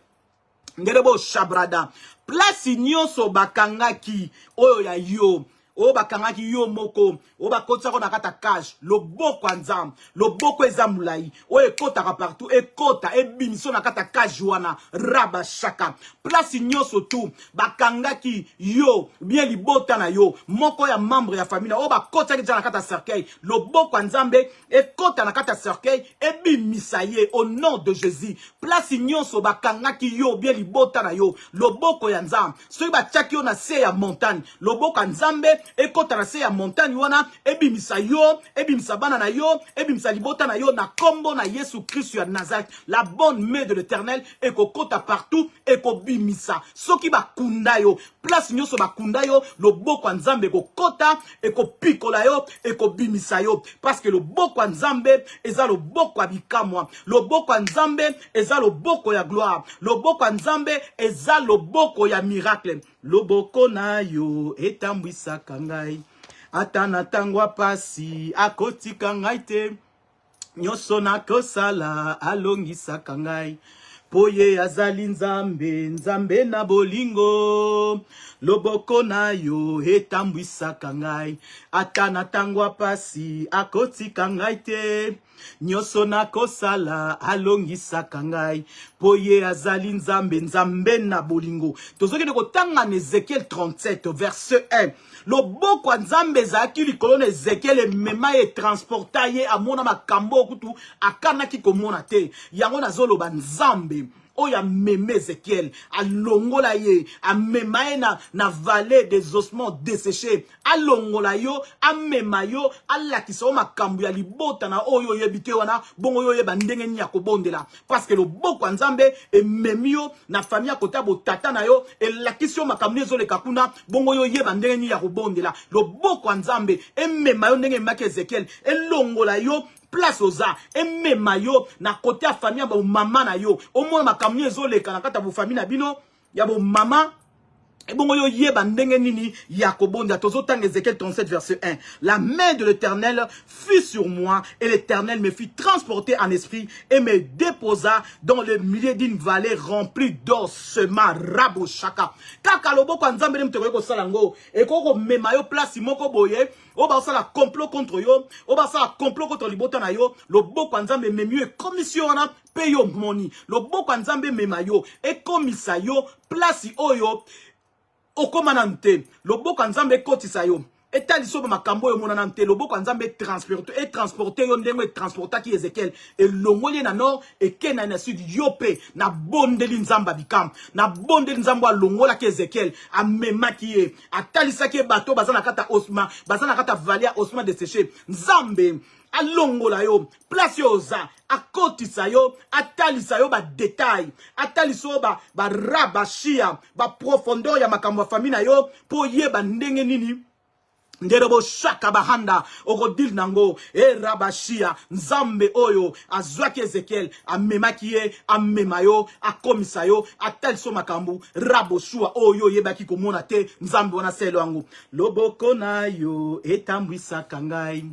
Ngerebo shabrada. place nyonso bakangaki oyo ya yo o bakangaki yo moko o bakotisa ko na kata cage loboko nzam loboko eza mulai o ekotaka partout ekota ebimiso na kata cage wana raba shaka place nyonso tu bakangaki yo bien libota na yo moko ya membre ya famille o bakotisa na kata cercueil loboko nzambe ekota na kata cercueil ebimisa ye au nom de Jésus place nyonso bakangaki yo bien libota na yo loboko ya nzam soki batiaki yo na se ya montagne loboko nzambe ekota na se ya montagne wana ebimisa yo ebimisa bana na yo ebimisa libota na yo na kombo na Yesu Christ ya Nazareth la bonne main de l'Éternel ekokota partout ekobimisa soki bakunda yo place nyonso bakunda yo loboko nzambe ekokota ekopikola yo ekobimisa yo parce que loboko nzambe eza loboko ya bikamwa loboko nzambe eza loboko ya gloire loboko nzambe eza loboko ya miracle loboko na yo etambwisaka ngai ata na tangwa pasi akotika ngai te nyonso nakosala alongisaka ngai po ye azali nzambe nzambe na bolingo loboko na yo etambwisaka ngai ata na tangwa pasi akotika ngai te nyonso nakosala alongisaka ngai po ye azali nzambe nzambe na bolingo tozokende kotanga na Ezekiel 37 verset 1 loboko nzambe ezalaki likolo na Ezekiel emema ye transporta ye amona makambo okutu akanaki komona te yango nazoloba nzambe oya meme Ezekiel alongola ye amema ye na vallée des ossements desséchés alongola yo amema yo alakisa o makambo ya libota na oyo yebite wana bongo yo yeba ndenge ni ya kobondela parce que loboko nzambe ememi yo na famille ya kota botata na yo elakisi yo makambo ezoleka kuna bongo yo yeba ndenge ni ya kobondela loboko nzambe emema yo ndenge emaki Ezekiel elongola yo place oza emema yo na kote ya famille ya mama na yo omona makambo ezoleka na kata bo famille na bino ya bo mama ebongo yo yeba ndenge nini ya kobonda tozotanga Ézéchiel 37 verset 1 la main de l'Éternel fut sur moi et l'Éternel me fit transporter en esprit et me déposa dans le milieu d'une vallée remplie d'ossements rabo shaka kaka loboko nzambe ne mteko ko salango e ko mema yo place moko boye o ba sala complot contre yo o ba sala complot contre libota na yo loboko nzambe memi yo commission wana pe yo moni loboko nzambe mema yo e komisa yo place oyo okomanante loboko nzambe kotisa yo etaliso ba makambo yo mona nante loboko nzambe transporter yo ndenge transporta ki Ezekiel elongoli na nord ekena na sud yope na bondeli nzamba bikam na bondeli nzamba longola ki Ezekiel amema ki ye atalisa ki bato bazana kata osma bazana kata vallée osma desséché nzambe alongola yo place yo za akotisa yo atalisa yo ba détail atalisa yo ba rabashia ba profondeur ya makambo ya famille na yo po yeba ndenge nini nderebo shaka bahanda okodil nango e rabashia nzambe oyo azwaki Ezekiel amemaki ye amema yo akomisa yo atalisa makambo raboshua oyo yebaki komona te nzambe wana selo yango loboko na yo etambwisaka ngai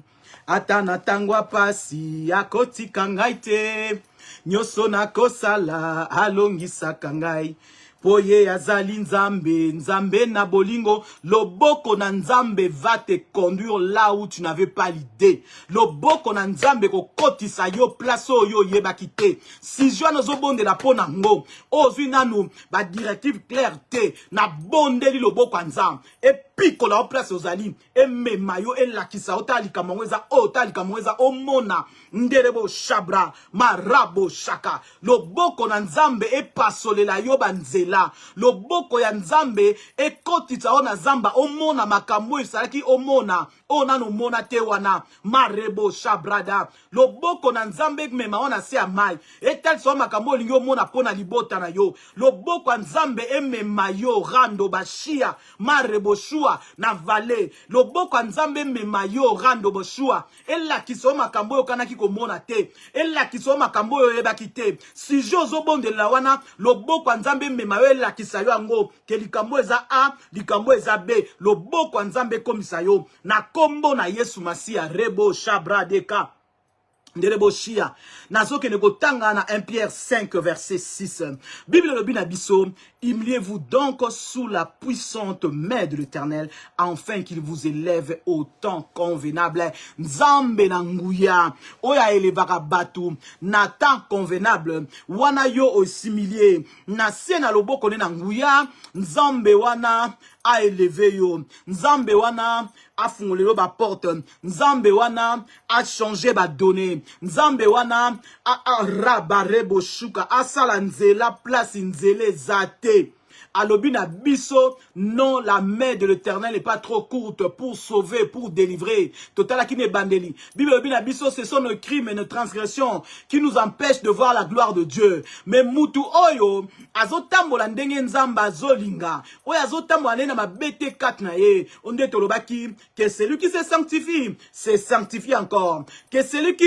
ata na tangwa pasi akotika ngai te nyonso nakosala alongisaka ngai po ye azali nzambe nzambe na bolingo loboko na nzambe va te conduire là où tu n'avais pas l'idée loboko na nzambe kokotisa yo place oyo yebaki te si jo nazo bondela pona ngo ozwi nanu ba directive claire te na bondeli loboko nzambe epikola o place ozali emema yo elakisa otalika mongweza otalika mongweza omona nderebo shabra marabo shaka loboko na nzambe epasolela yo banzela loboko ya nzambe ekotisa ona zamba omona makambo esalaki omona onano mona te wana marebo shabrada loboko na nzambe mema ona se amai etalisa makambo lingi omona pona libota na yo loboko ya nzambe emema yo rando bashia marebo shua na vale loboko ya nzambe emema yo rando boshua elakisa makambo yo kanaki komona te elakisa makambo yo yebaki te si jozo bondela wana loboko ya nzambe emema yo elakisa yo ango ke likambo eza A likambo eza B loboko ya nzambe komisa yo na kombo na Yesu Masia rebo shabra deka Ndeleboshia. Nazoke negotanga na 1 Pierre 5 verset 6. Bible le binabiso. Humiliez-vous donc sous la puissante main de l'Éternel, afin qu'il vous élève au temps convenable. Nzambe na nguya. Oya elevaka batu. Na temps convenable. Wana yo osimilier. Na se na loboko ne na nguya. Nzambe wana a élevé yo. Nzambe wana a fungolelo ba porte. Nzambe wana a changé ba données. Nzambe wana a rabarebo shuka. A sala nzela place nzele zate. Alobina biso, non, la main de l'Éternel n'est pas trop courte pour sauver, pour délivrer. Total qui n'est bandeli. Bible Alobina biso, ce sont nos crimes et nos transgressions qui nous empêchent de voir la gloire de Dieu. Mais mutu oyo, azotambola ndenge nzamba zolinga. Oyo azotambola nena mabete katna ye. Onde tolobaki, que celui qui se sanctifie encore. Que celui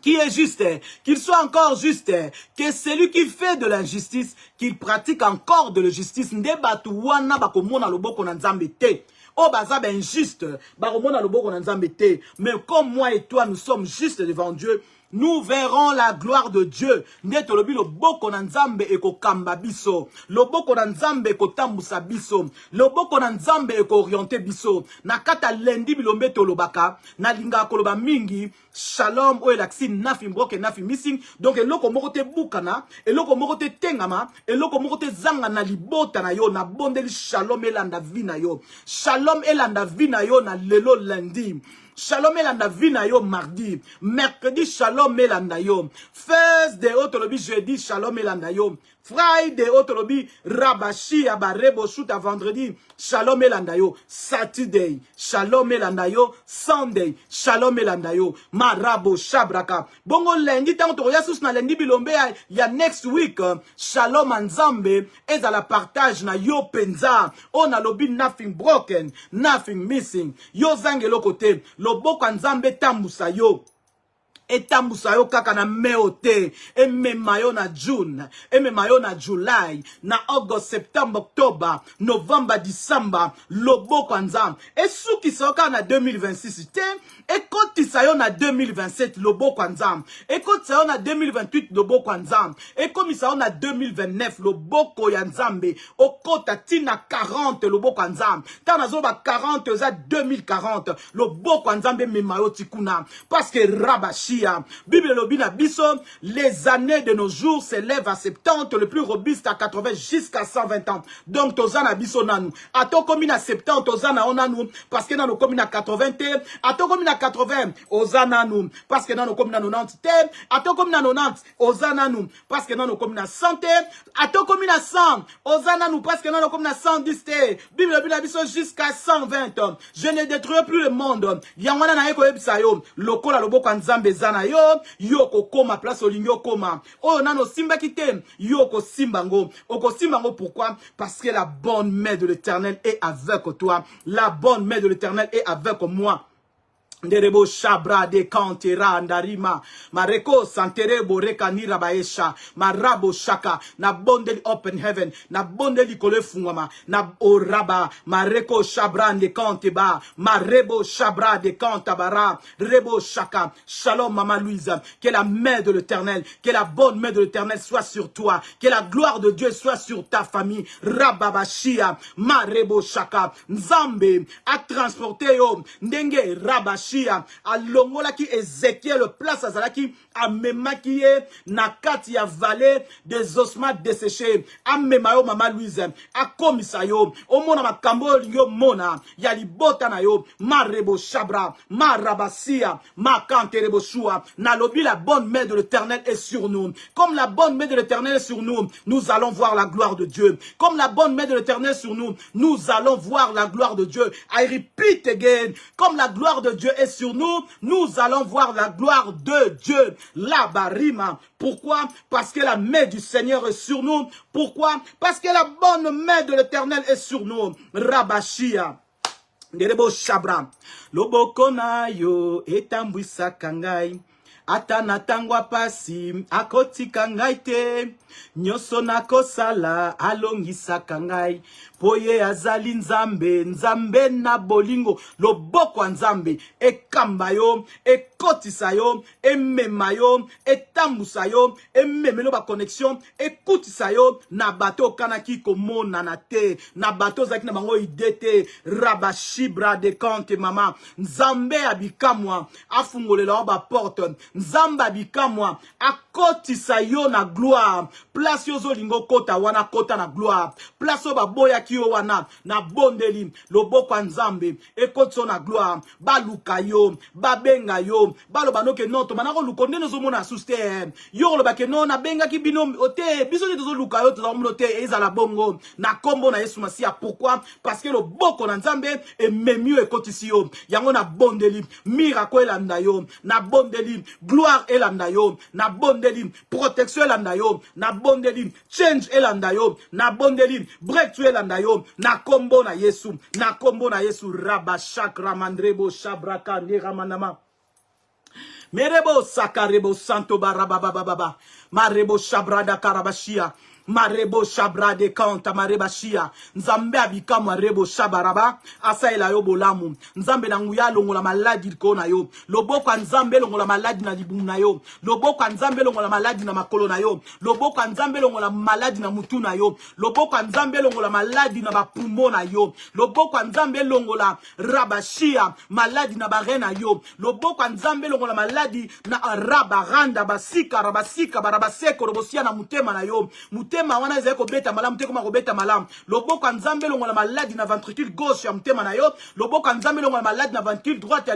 qui est juste, qu'il soit encore juste, que celui qui fait de l'injustice, qu'il pratique encore de l'injustice. Ndebatu wana bakomona loboko na nzambe te. Oh baza ben injuste, bakomona loboko na nzambe te. Mais comme moi et toi nous sommes justes devant Dieu, nous verrons la gloire de Dieu. Ndeto lobi loboko na nzambe eko kamba biso. Loboko na nzambe eko tambusa biso. Loboko na nzambe eko oriente biso. Nakata lendi bilombe tolobaka. Na linga koloba mingi. Shalom o elaksi nafi mbroke nafi missing. Donc eloko moko te bukana. Eloko moko te tengama. Eloko moko te zanga na libota na yo. Na bondeli shalom elanda vina yo. Shalom elanda vina yo na lelo lundi. Shalom elanda vina yo mardi. Mercredi shalom elanda yo. Thursday otolobi jeudi shalom elanda yo. Friday otolobi rabashi abarebo shuta vendredi shalom elanda yo. Saturday shalom elanda yo. Sunday shalom elanda yo. Marabo shabraka. Bongo lundi tango tokoya sus na lundi bilombe ya next week. Shalom anzambe ezala partage na yo penza. On a lobi nothing broken, nothing missing. Yo zangelo kote. Loboko nzambe tambusa yo. Etambusa yo kaka na meote. Emema yo na June. Emema yo na July. Na August, Septembre, Octobre, Novembre, December. Loboko nzambe. Esuki sa yo kaka na 2026 te. Ekoti sa yo na 2027 loboko nzambe. Ekoti sa yo na 2028 loboko nzambe. Ekomi sa yo na 2029 loboko ya nzambe. Okota tina 40 loboko nzambe. Tana zo ba 40 za 2040 loboko nzambe mema yo tikuna. Parce que rabashi Bible lobina biso, les années de nos jours s'élèvent à 70, le plus robuste à 80 jusqu'à 120 ans. Donc tozana biso nanu. Ato komi na 70 tozana onanu parce que nanu komi na 80 te. Ato komi na 80 ozana nu parce que nanu komi na 90 te. Ato komi na 90 ozana nu parce que nanu komi na 100 te. Ato komi na 100 ozana nu parce que nanu komi na 110 te. Bible lobina biso jusqu'à 120 ans. Je ne détruirai plus le monde. Yangwana na eko ebisa yo lokola loboko nzambe na yo yoko koma place olingo koma oh nano simba kite yoko simbango oko simbango pourquoi parce que la bonne main de l'Éternel est avec toi, la bonne main de l'Éternel est avec moi. Nderebo shabra de kantera ndarima mareko santerebo rekanira baesha marabo shaka na bondeli open heaven na bondeli kole fungwama na oraba mareko shabra de kanteba marebo shabra de kantabara rebo shaka. Shalom maman Louise, que la main de l'Éternel, que la bonne main de l'Éternel soit sur toi, que la gloire de Dieu soit sur ta famille. Rababashia marebo shaka Nzambe a transporté yo ndenge rabashi a longola ki Ézéchiel place azalaki amemaki na kati ya vallée des ossements desséchés amema yo mama Louise akomisa yo omona makambo yo mona ya libota na yo marebo shabra marabasia makanterebo shua na lobi la bonne main de l'Éternel est sur nous. Comme la bonne main de l'Éternel est sur nous, nous allons voir la gloire de Dieu. Comme la bonne main de l'Éternel est sur nous, nous allons voir la gloire de Dieu. I repeat again, comme la gloire de Dieu est sur nous, nous allons voir la gloire de Dieu. La barima. Pourquoi? Parce que la main du Seigneur est sur nous. Pourquoi? Parce que la bonne main de l'Éternel est sur nous. Rabashia. Nderebo shabra. Loboko na yo etambwisa kangai. Ata natangwa pasi akotika ngai te. Nyoso nakosala alongisa kangai. Poye azali nzambe, nzambe na bolingo, loboko ya nzambe, ekamba yo, ekotisa yo, emema yo, etambusa yo, ememelo ba connexion, ekutisa yo, na bato kanaki komona na te, na bato zaki na bango idete, rabashibra de kante mama, nzambe abikamwa, afungolela wa ba porte, nzambe abikamwa, akotisa yo na gloire, place yo zo lingo kota wana kota na gloire, place yo baboya kiyo wana, na bondeli, loboko ya nzambe, ekotso na gloire, baluka yo, babenga yo, baloba no ke non, to manako lukonde no zo mona suste, yo loba ke non, na benga ki bino, ote, biso ni tozo luka yo, tozo mona ote, ezala bongo, na kombo na Yesu Masia, pourquoi? Parce que loboko na nzambe, ememi yo ekotisi yo, yango na bondeli, miracle elanda yo, na bondeli, gloire elanda yo, na bondeli, protection elanda yo, na bondeli, change elanda yo, na bondeli, breakthrough elanda yo, na kombo na Yesu, rabashak ramandrebo shabraka niramanama. Merebo sakarebo santo barababababa, marebo shabrada karabashia. Marebo shabra de kanta marebashia nzambe abika marebo shabaraba asa ela yo bolamu nzambe na nguya longola maladi ko na yo loboko nzambe longola maladi na libumu na yo loboko nzambe longola maladi na makolo na yo loboko nzambe longola maladi na mutu na yo loboko nzambe longola maladi na bapumbo na yo loboko nzambe longola rabashia maladi na bare na yo loboko nzambe longola maladi na rabaranda basika rabasika barabaseko robosia na mutema na yo mutema wana ezali kobeta malamu te koma kobeta malamu loboko nzambe longola maladi na ventricule gauche ya mutema na yo loboko nzambe longola maladi na ventricule droite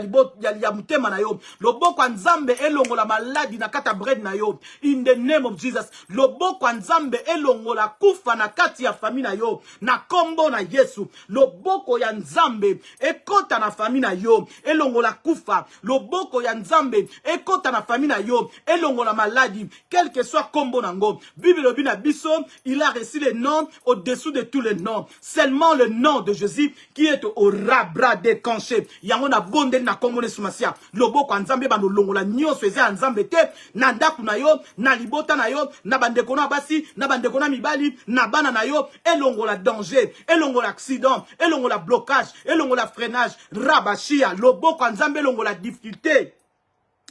ya mutema na yo loboko nzambe elongola maladi na kata bread na yo in the name of Jesus loboko nzambe elongola kufa na kati ya famille na yo na kombo na Yesu loboko ya nzambe ekota na famille na yo elongola kufa loboko ya nzambe ekota na famille na yo elongola maladi quel que soit kombo nango Bible bina biso il a reçu le nom au-dessous de tous les noms seulement le nom de Jésus qui est au rabra décanché yango na bonde na kombo ne sumasia loboko nzambe bando longola nyonso eza nzambe te na ndaku na yo na libota na yo na bandeko na basi na bandeko na mibali na bana na yo elongola danger elongola accident elongola blocage elongola freinage rabashia loboko nzambe elongola difficulté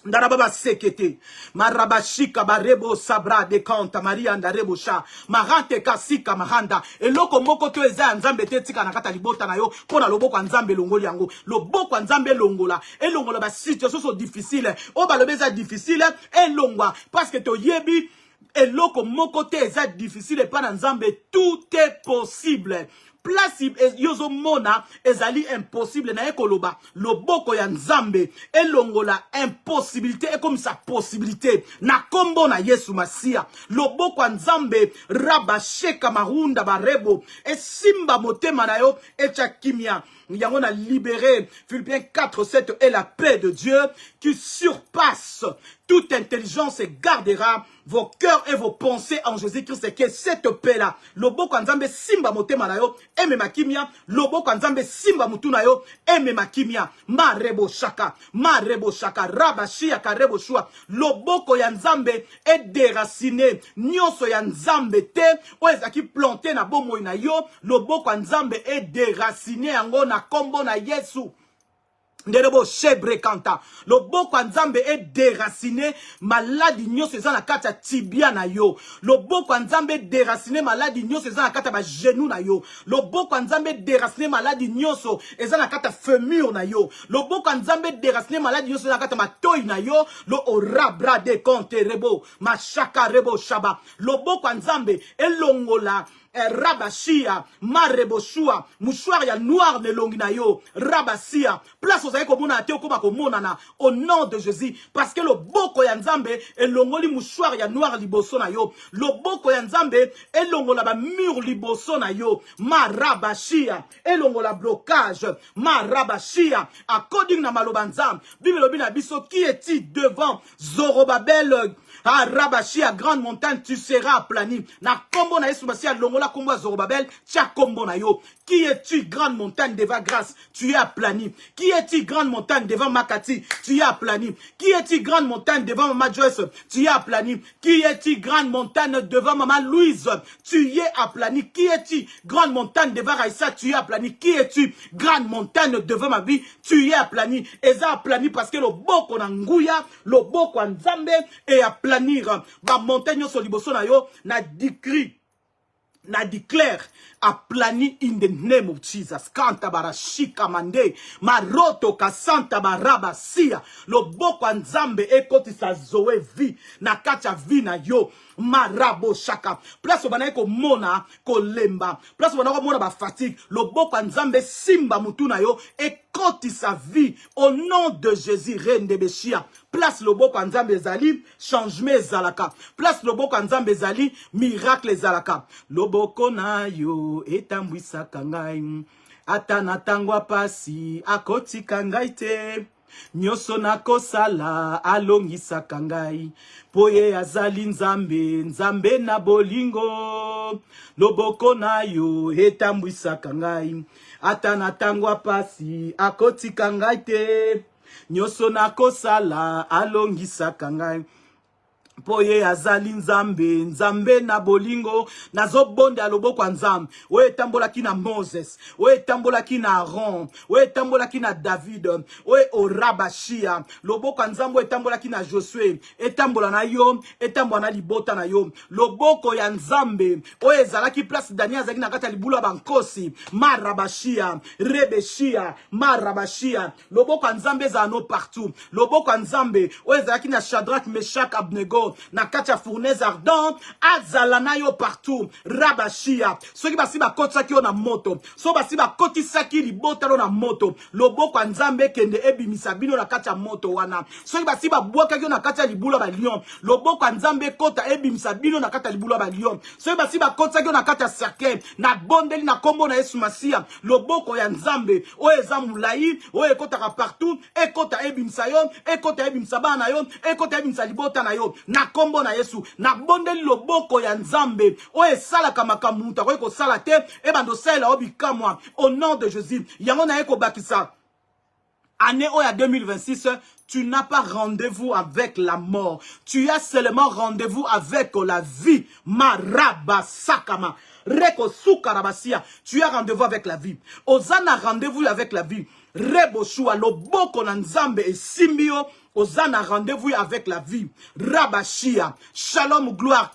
Ndarababa sekete marabashika barebo sabra de kanta maria ndarebo sha marante kasika mahanda eloko moko to eza nzambe te tika na kata libota na yo pona loboko nzambe longoli yango loboko nzambe longola elongola ba situation so difficile o ba lobeza difficile elongwa parce que to yebi eloko moko te eza difficile pa na nzambe tout est possible place yozo mona ezali impossible na ekoloba loboko ya nzambe elongola impossibilité et comme sa possibilité na kombo na Yesu Masia loboko ya nzambe rabasheka marunda barebo esimba motema na yo echa kimia yango na libéré Philippiens 4:7 et la paix de Dieu qui surpasse toute intelligence et gardera vos cœurs et vos pensées en Jésus-Christ. C'est que cette paix-là, loboko nzambe simba motema na yo, eme makimia, loboko nzambe simba mutu na yo, eme makimia, marebo shaka, rabashia karebo shua, loboko ya nzambe est déraciné, nyonso ya nzambe te, oezaki planté na bomo na yo, loboko nzambe est déraciné yango na kombo na Yesu. Nderebo chebre kanta loboko nzambe est déraciné maladi nyonso eza na kati ya tibia na yo loboko nzambe déraciné maladi nyonso eza na kati ya ba genou na yo loboko nzambe déraciné maladi nyonso eza na kati ya fémur na yo loboko nzambe déraciné maladi nyonso eza na kati ya matoi na yo lo orabra de konte rebo mashaka rebo shaba loboko nzambe elongola rabashia mareboshua mouchoir ya noir ne longi na yo rabasia place ozaye komona te okoma komonana au nom de Jésus parce que le boko ya nzambe elongoli mouchoir ya noir liboso na yo le boko ya nzambe elongola ba mur liboso na yo marabashia elongola blocage marabashia according na maloba nzambe Bible bina biso qui est-il devant Zorobabel Rabashia grande montagne tu seras aplani na kombo na Yesu Masia longola longola kombo Zorobabel, tia kombo na yo. Qui es-tu, grande montagne devant grâce? Tu es aplani. Qui es-tu, grande montagne devant Makati? Tu es aplani. Qui es-tu, grande montagne devant Maman Joyce? Tu es aplani. Qui es-tu, grande montagne devant Maman Louise? Tu es aplani. Qui es-tu, grande montagne devant Raïssa? Tu es aplani. Qui es-tu, grande montagne devant ma vie? Tu es aplani. Eza aplani parce que le boko na nguya, le boko en Nzambe et aplanir. Ba montagne sur liboso na yo, na décrit. Na declare aplani in the name of Jesus. Kanta barashika mande maroto kasanta baraba sia loboko Nzambe ekoti sa zoe vi na kacha vi na yo marabo shaka place bana ko mona ko lemba place bana ko mona ba fatigue loboko Nzambe simba mutu na yo ekoti sa vie au nom de Jésus reine de Beshia. Place loboko Nzambe ezali changement ezalaka. Place loboko Nzambe ezali miracle ezalaka. Loboko na yo etambwisaka ngai ata na tangwa pasi akotika ngai te nyoso nakosala alongisaka ngai po ye azali Nzambe Nzambe na bolingo. Loboko na yo etambwisaka ngai ata na tangwa pasi akotika ngai te nyoso nakosala alongisaka ngai po ye azali Nzambe Nzambe na bolingo. Nazo bonde aloboko Nzambe oye tambolaki na Moses, oye tambolaki na Aaron, oye tambolaki na David, oye Orabashia loboko Nzambe oye tambolaki na Josué, etambola na yo, etambola na libota na yo. Loboko ya Nzambe oye ezalaki place Daniel azalaki na kati ya libula bankosi marabashia rebeshia marabashia. Loboko Nzambe ezala partout. Loboko Nzambe oye ezalaki na Shadrach, Meshach, Abnego na kacha fournaise ardente azala na yo partout rabashia. Soki basi bakotaki yo na moto, so basi bakotisaki libota lo na moto, loboko Nzambe kende ebimisa bino na kacha moto wana. Soki basi babwakaki yo na kacha libula ba lion, loboko Nzambe kota ebimisa bino na kacha libula ba lion. Soki basi bakotaki yo na kacha cercle na bondeli na kombo na Yesu Masia, loboko ya Nzambe oyo eza mulai oyo ekotaka partout ekota ebimisa yo, ekota ebimisa bana yo, ekota ebimisa libota na yo na kombo na Yesu. Na bondeli loboko ya Nzambe oyo esalaka makambo mutu akoki kosala te ebando sala obikamwa au nom de Jésus. Yango na eko bakisa année oya 2026. Tu n'as pas rendez-vous avec la mort. Tu as seulement rendez-vous avec la vie. Maraba sakama. Reko sukarabasia. Tu as rendez-vous avec la vie. Ozana rendez-vous avec la vie. Rebo shua loboko na Nzambe et simbio. Ozana rendez-vous avec la vie. Rabashia. Shalom gloire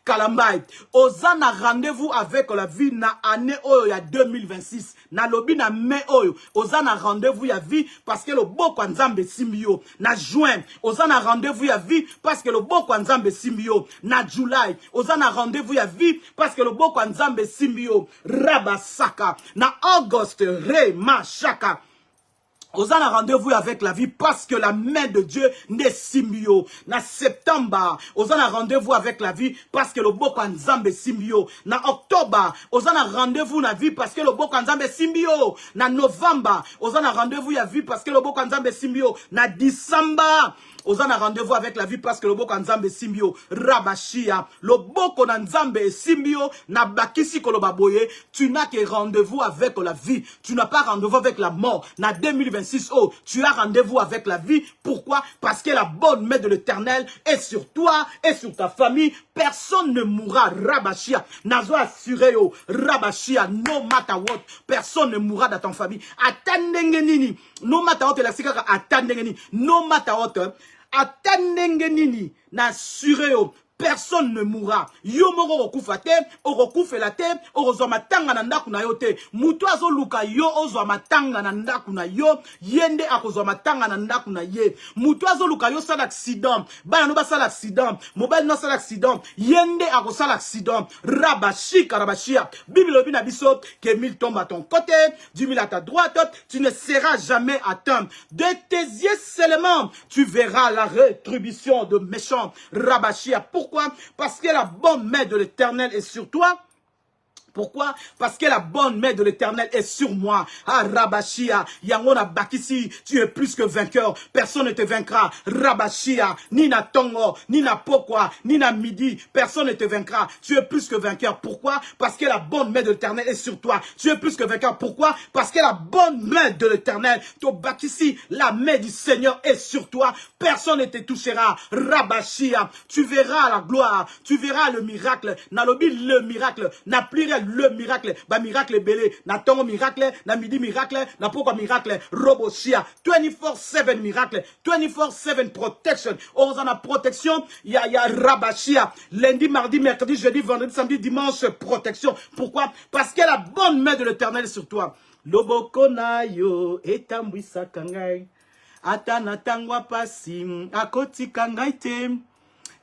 Kalambai. Ozana rendez-vous avec la vie na année oyo ya 2026. Na lobi na me oyo. Ozana rendez-vous ya vie parce que le boko Nzambe simbio. Na juin. Ozana rendez-vous ya vie parce que le boko Nzambe simbio. Na July. Ozana rendez-vous ya vie parce que le boko Nzambe simbio. Rabasaka. Na August. Rema shaka. Ozana rendez-vous avec la vie parce que la main de Dieu n'est simbio. Na septembre, ozana rendez-vous avec la vie parce que le boko Nzambe simbio. Na octobre, ozana rendez-vous na vie parce que le boko Nzambe simbio. Na novembre, ozana rendez-vous ya vie parce que le boko Nzambe simbio. Na décembre, ozana rendez-vous avec la vie parce que le boko Nzambe simbio. Rabashia, le boko Nzambe simbio. Na bakisi kolobaboye, tu n'as que rendez-vous avec la vie. Tu n'as pas rendez-vous avec la mort. Na 2026, oh, tu as rendez-vous avec la vie. Pourquoi? Parce que la bonne main de l'Éternel est sur toi et sur ta famille. Personne ne mourra. Rabashia. Nazo assuré, oh, Rabashia, no matter what. Personne ne mourra dans ta famille. Attendengenini. No matter what, attendengenini. No matter what. Attendengenini. Na assuré, oh. Personne ne mourra. Yo moko okufa te, okufa la te, ozwa matanga na ndaku na yo te. Mutu azo luka yo ozwa matanga na ndaku na yo, yende akozwa matanga na ndaku na ye. Mutu azo luka yo sala accident, bana no ba sala accident, mobile no sala accident, yende akosala accident. Rabashika rabashia. Bible bina biso que 1000 tombent à ton côté, 10 000 à ta droite, tu ne seras jamais atteint. De tes yeux seulement, tu verras la rétribution de méchants. Rabashia. Pourquoi? Parce que la bonne main de l'Éternel est sur toi. Pourquoi? Parce que la bonne main de l'Éternel est sur moi. Ah, Rabashia, Yangona Bakisi, tu es plus que vainqueur. Personne ne te vaincra. Rabashia, ni na Tongo, ni na Pokwa, ni na Midi, personne ne te vaincra. Tu es plus que vainqueur. Pourquoi? Parce que la bonne main de l'Éternel est sur toi. Tu es plus que vainqueur. Pourquoi? Parce que la bonne main de l'Éternel, ton Bakisi, la main du Seigneur est sur toi. Personne ne te touchera. Rabashia, tu verras la gloire, tu verras le miracle. Nalobi le miracle, na plire le miracle, ba miracle belé, na tongo miracle, na midi miracle, na pourquoi miracle, roboshia, 24/7 miracle, 24/7 protection. Ozana protection, ya rabashia, lundi, mardi, mercredi, jeudi, vendredi, samedi, dimanche, protection. Pourquoi? Parce que la bonne main de l'Éternel est sur toi. Loboko na yo etambwisa kangai. Ata natangwa pasi akoti kangai te.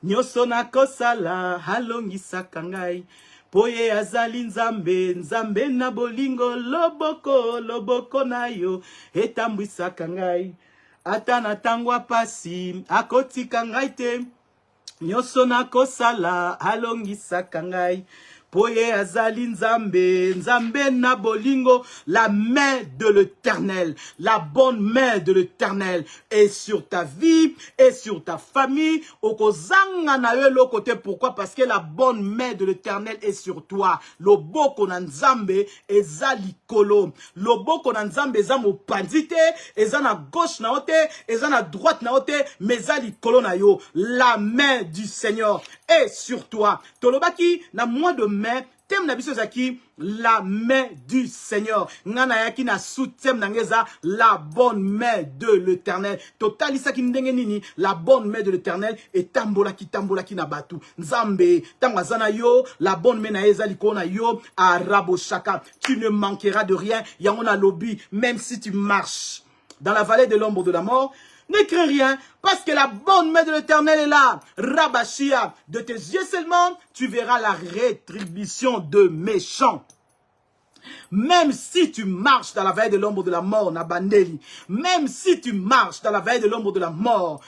Nyoso na kosala halongisa kangai. Poye azali nzambe, nzambe na bolingo. Loboko na yo etambwisa kangai. Ata natangwa pasi akoti kangai te. Nyoso na kosala halongisa kangai. Poye azali nzambe, nzambe na bolingo, la main de l'Éternel, la bonne main de l'Éternel est sur ta vie et sur ta famille. Okozanga na yo lo côté, pourquoi? Parce que la bonne main de l'Éternel est sur toi. Loboko na nzambe ezali kolo. Loboko na nzambe eza mopanzite, eza na gauche na ote, eza na droite na ote, mais ezali kolo na yo. La main du Seigneur est sur toi. Tolobaki na mois de mai, thème na biso zaki la main du Seigneur. Ngana yaki na sous-thème nangeza la bonne main de l'Éternel. Totali saki ndenge nini la bonne main de l'Éternel et tambola ki na batu. Nzambe tangazana yo la bonne main na ezali kona yo arabo shaka. Tu ne manqueras de rien. Yangona lobby, même si tu marches dans la vallée de l'ombre de la mort, ne crains rien, parce que la bonne main de l'Éternel est là. Rabashia, de tes yeux seulement, tu verras la rétribution de méchants. Même si tu marches dans la vallée de l'ombre de la mort, Nabandeli, même si tu marches dans la vallée de l'ombre de la mort,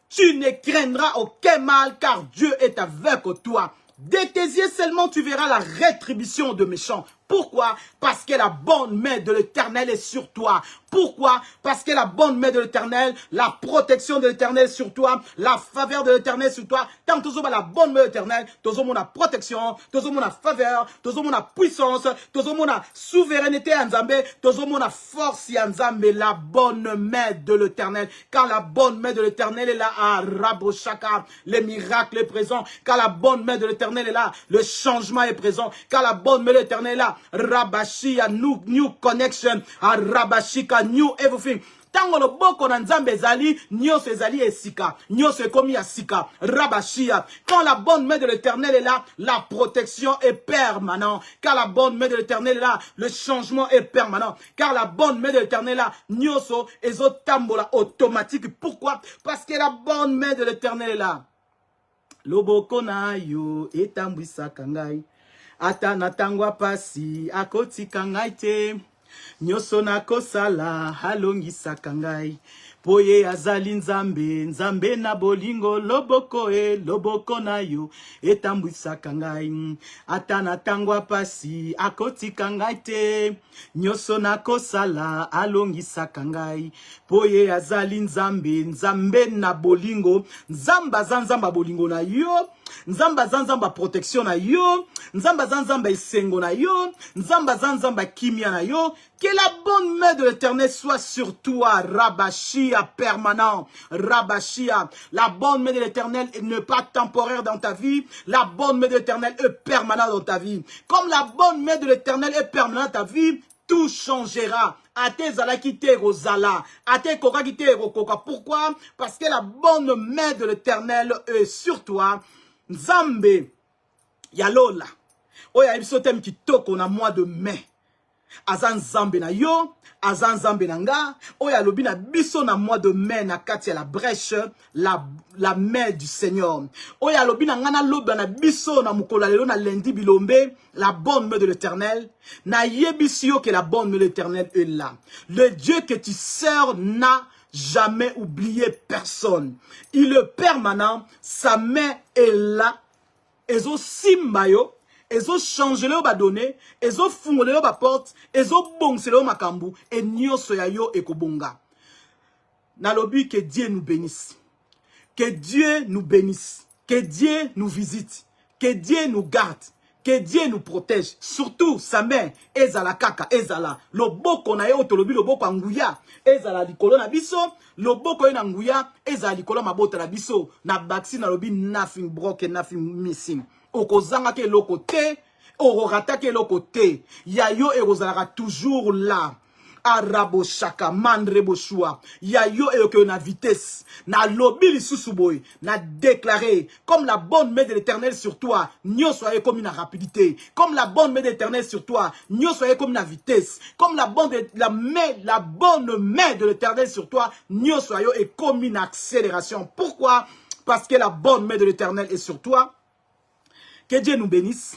tu ne craindras aucun mal, car Dieu est avec toi. De tes yeux seulement, tu verras la rétribution de méchants. Pourquoi? Parce que la bonne main de l'Éternel est sur toi. Pourquoi? Parce que la bonne main de l'Éternel, la protection de l'Éternel est sur toi, la faveur de l'Éternel est sur toi. Tant que tu as la bonne main de l'Éternel, tu as la protection, tu as la faveur, tu as la puissance, tu as la souveraineté en Nzambe, tu as la force en Nzambe, la bonne main de l'Éternel. Car la bonne main de l'Éternel est là à Raboshaka, le miracle est présent. Car la bonne main de l'Éternel est là, le changement est présent. Car la bonne main de l'Éternel est là, Rabashia, new connection, Rabashika, new everything. Tango lo boko na nzambe ezali, nyonso ezali esika, nyonso ekomi ya sika, Rabashia. Quand la bonne main de l'Éternel est là, la protection est permanente. Car la bonne main de l'Éternel est là, le changement est permanent. Car la bonne main de l'Éternel est là, nyonso ezotambola automatique. Pourquoi? Parce que la bonne main de l'Éternel est là. Loboko na yo etambwisa kangai. Ata natangwa pasi akoti kangai te. Nyoso na kosala halongisa kangai. Poye azali nzambe, nzambe na bolingo. Loboko na yo etambwisa kangai. Ata natangwa pasi akoti kangai te. Nyoso na kosala halongisa kangai. Poye azali nzambe, nzambe na bolingo. Nzamba zanzamba bolingo na yo. Nzamba zanzamba protection na yo. Nzamba zanzamba esengo na yo. Nzamba zanzamba kimia na yo. Que la bonne main de l'Éternel soit sur toi, Rabashia permanent, Rabashia. La bonne main de l'Éternel n'est pas temporaire dans ta vie. La bonne main de l'Éternel est permanente dans ta vie. Comme la bonne main de l'Éternel est permanente dans ta vie, tout changera. Ate zalakite rozala, ate kokakite rokoka. Pourquoi? Parce que la bonne main de l'Éternel est sur toi. Nzambe, yalola. Oya ibisotem kitoko na mois de mai. Azan Nzambe na yo, azan Nzambe na nga, oya lobi na biso na mois de mai na kati ya la brèche, la main du Seigneur. Oya lobi na nga na lobi na biso na mukolo lelo na lundi bilombe, la bonne main de l'Éternel. Na yebisio que la bonne main de l'Éternel est là. Le Dieu que tu sers n'a jamais oublié personne. Il est permanent, sa main est là. Ezo simbayo, ezo changer le ba donner, ezo fungole le ba porte, ezo bongse le makambu, et nyonso ya yo ekobonga. Nalobi que Dieu nous bénisse. Que Dieu nous bénisse. Que Dieu nous visite. Que Dieu nous garde. Que Dieu nous protège. Surtout, sa mère, ezala kaka, ezala. Loboko na yo tolobi, loboko anguya. Ezala likolo na biso. Loboko na nguya, ezala likolo mabota na biso. Na baksi na lobi, nothing broken, nothing missing. Okozanga ke loko te. Ororata ke loko te. Yayo erozalaka toujours là. Arabo shaka mandrebo shua ya yo e na vitesse na lobby lisusuboy na déclaré comme la bonne main de l'Éternel sur toi nyo soyez comme une rapidité comme la bonne main de l'Éternel sur toi nyo soyez comme une vitesse comme la bonne main de l'Éternel sur toi nyo soyez et comme une accélération. Pourquoi? Parce que la bonne main de l'Éternel est sur toi. Que Dieu nous bénisse.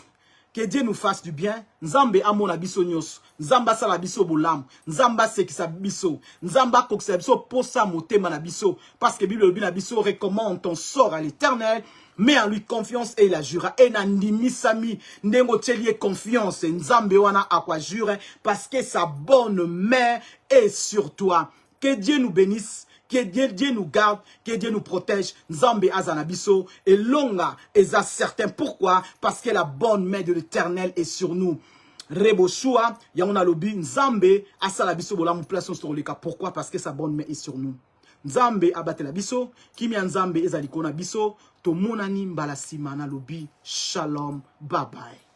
Que Dieu nous fasse du bien. Nzambe amona biso nyos. Nzamba sala biso bolam. Nzamba sekisa biso. Nzamba kokisa biso posa motema na biso. Parce que Bible na biso recommande ton sort à l'Éternel. Mets en lui confiance et il a jura. Et nandimi sami. Ndengo tielie confiance. Nzambe wana akwa jure. Parce que sa bonne main est sur toi. Que Dieu nous bénisse. Que Dieu nous garde, que Dieu nous protège. Nzambe azanabiso et longa eza certain. Pourquoi? Parce que la bonne main de l'Éternel est sur nous. Reboshua, yamona lobi, Nzambe asalabiso bola mu place sur le cas. Pourquoi? Parce que sa bonne main est sur nous. Nzambe abate la biso, kimia Nzambe ezaliko na biso, to monani mbala simana lobi. Shalom, bye bye.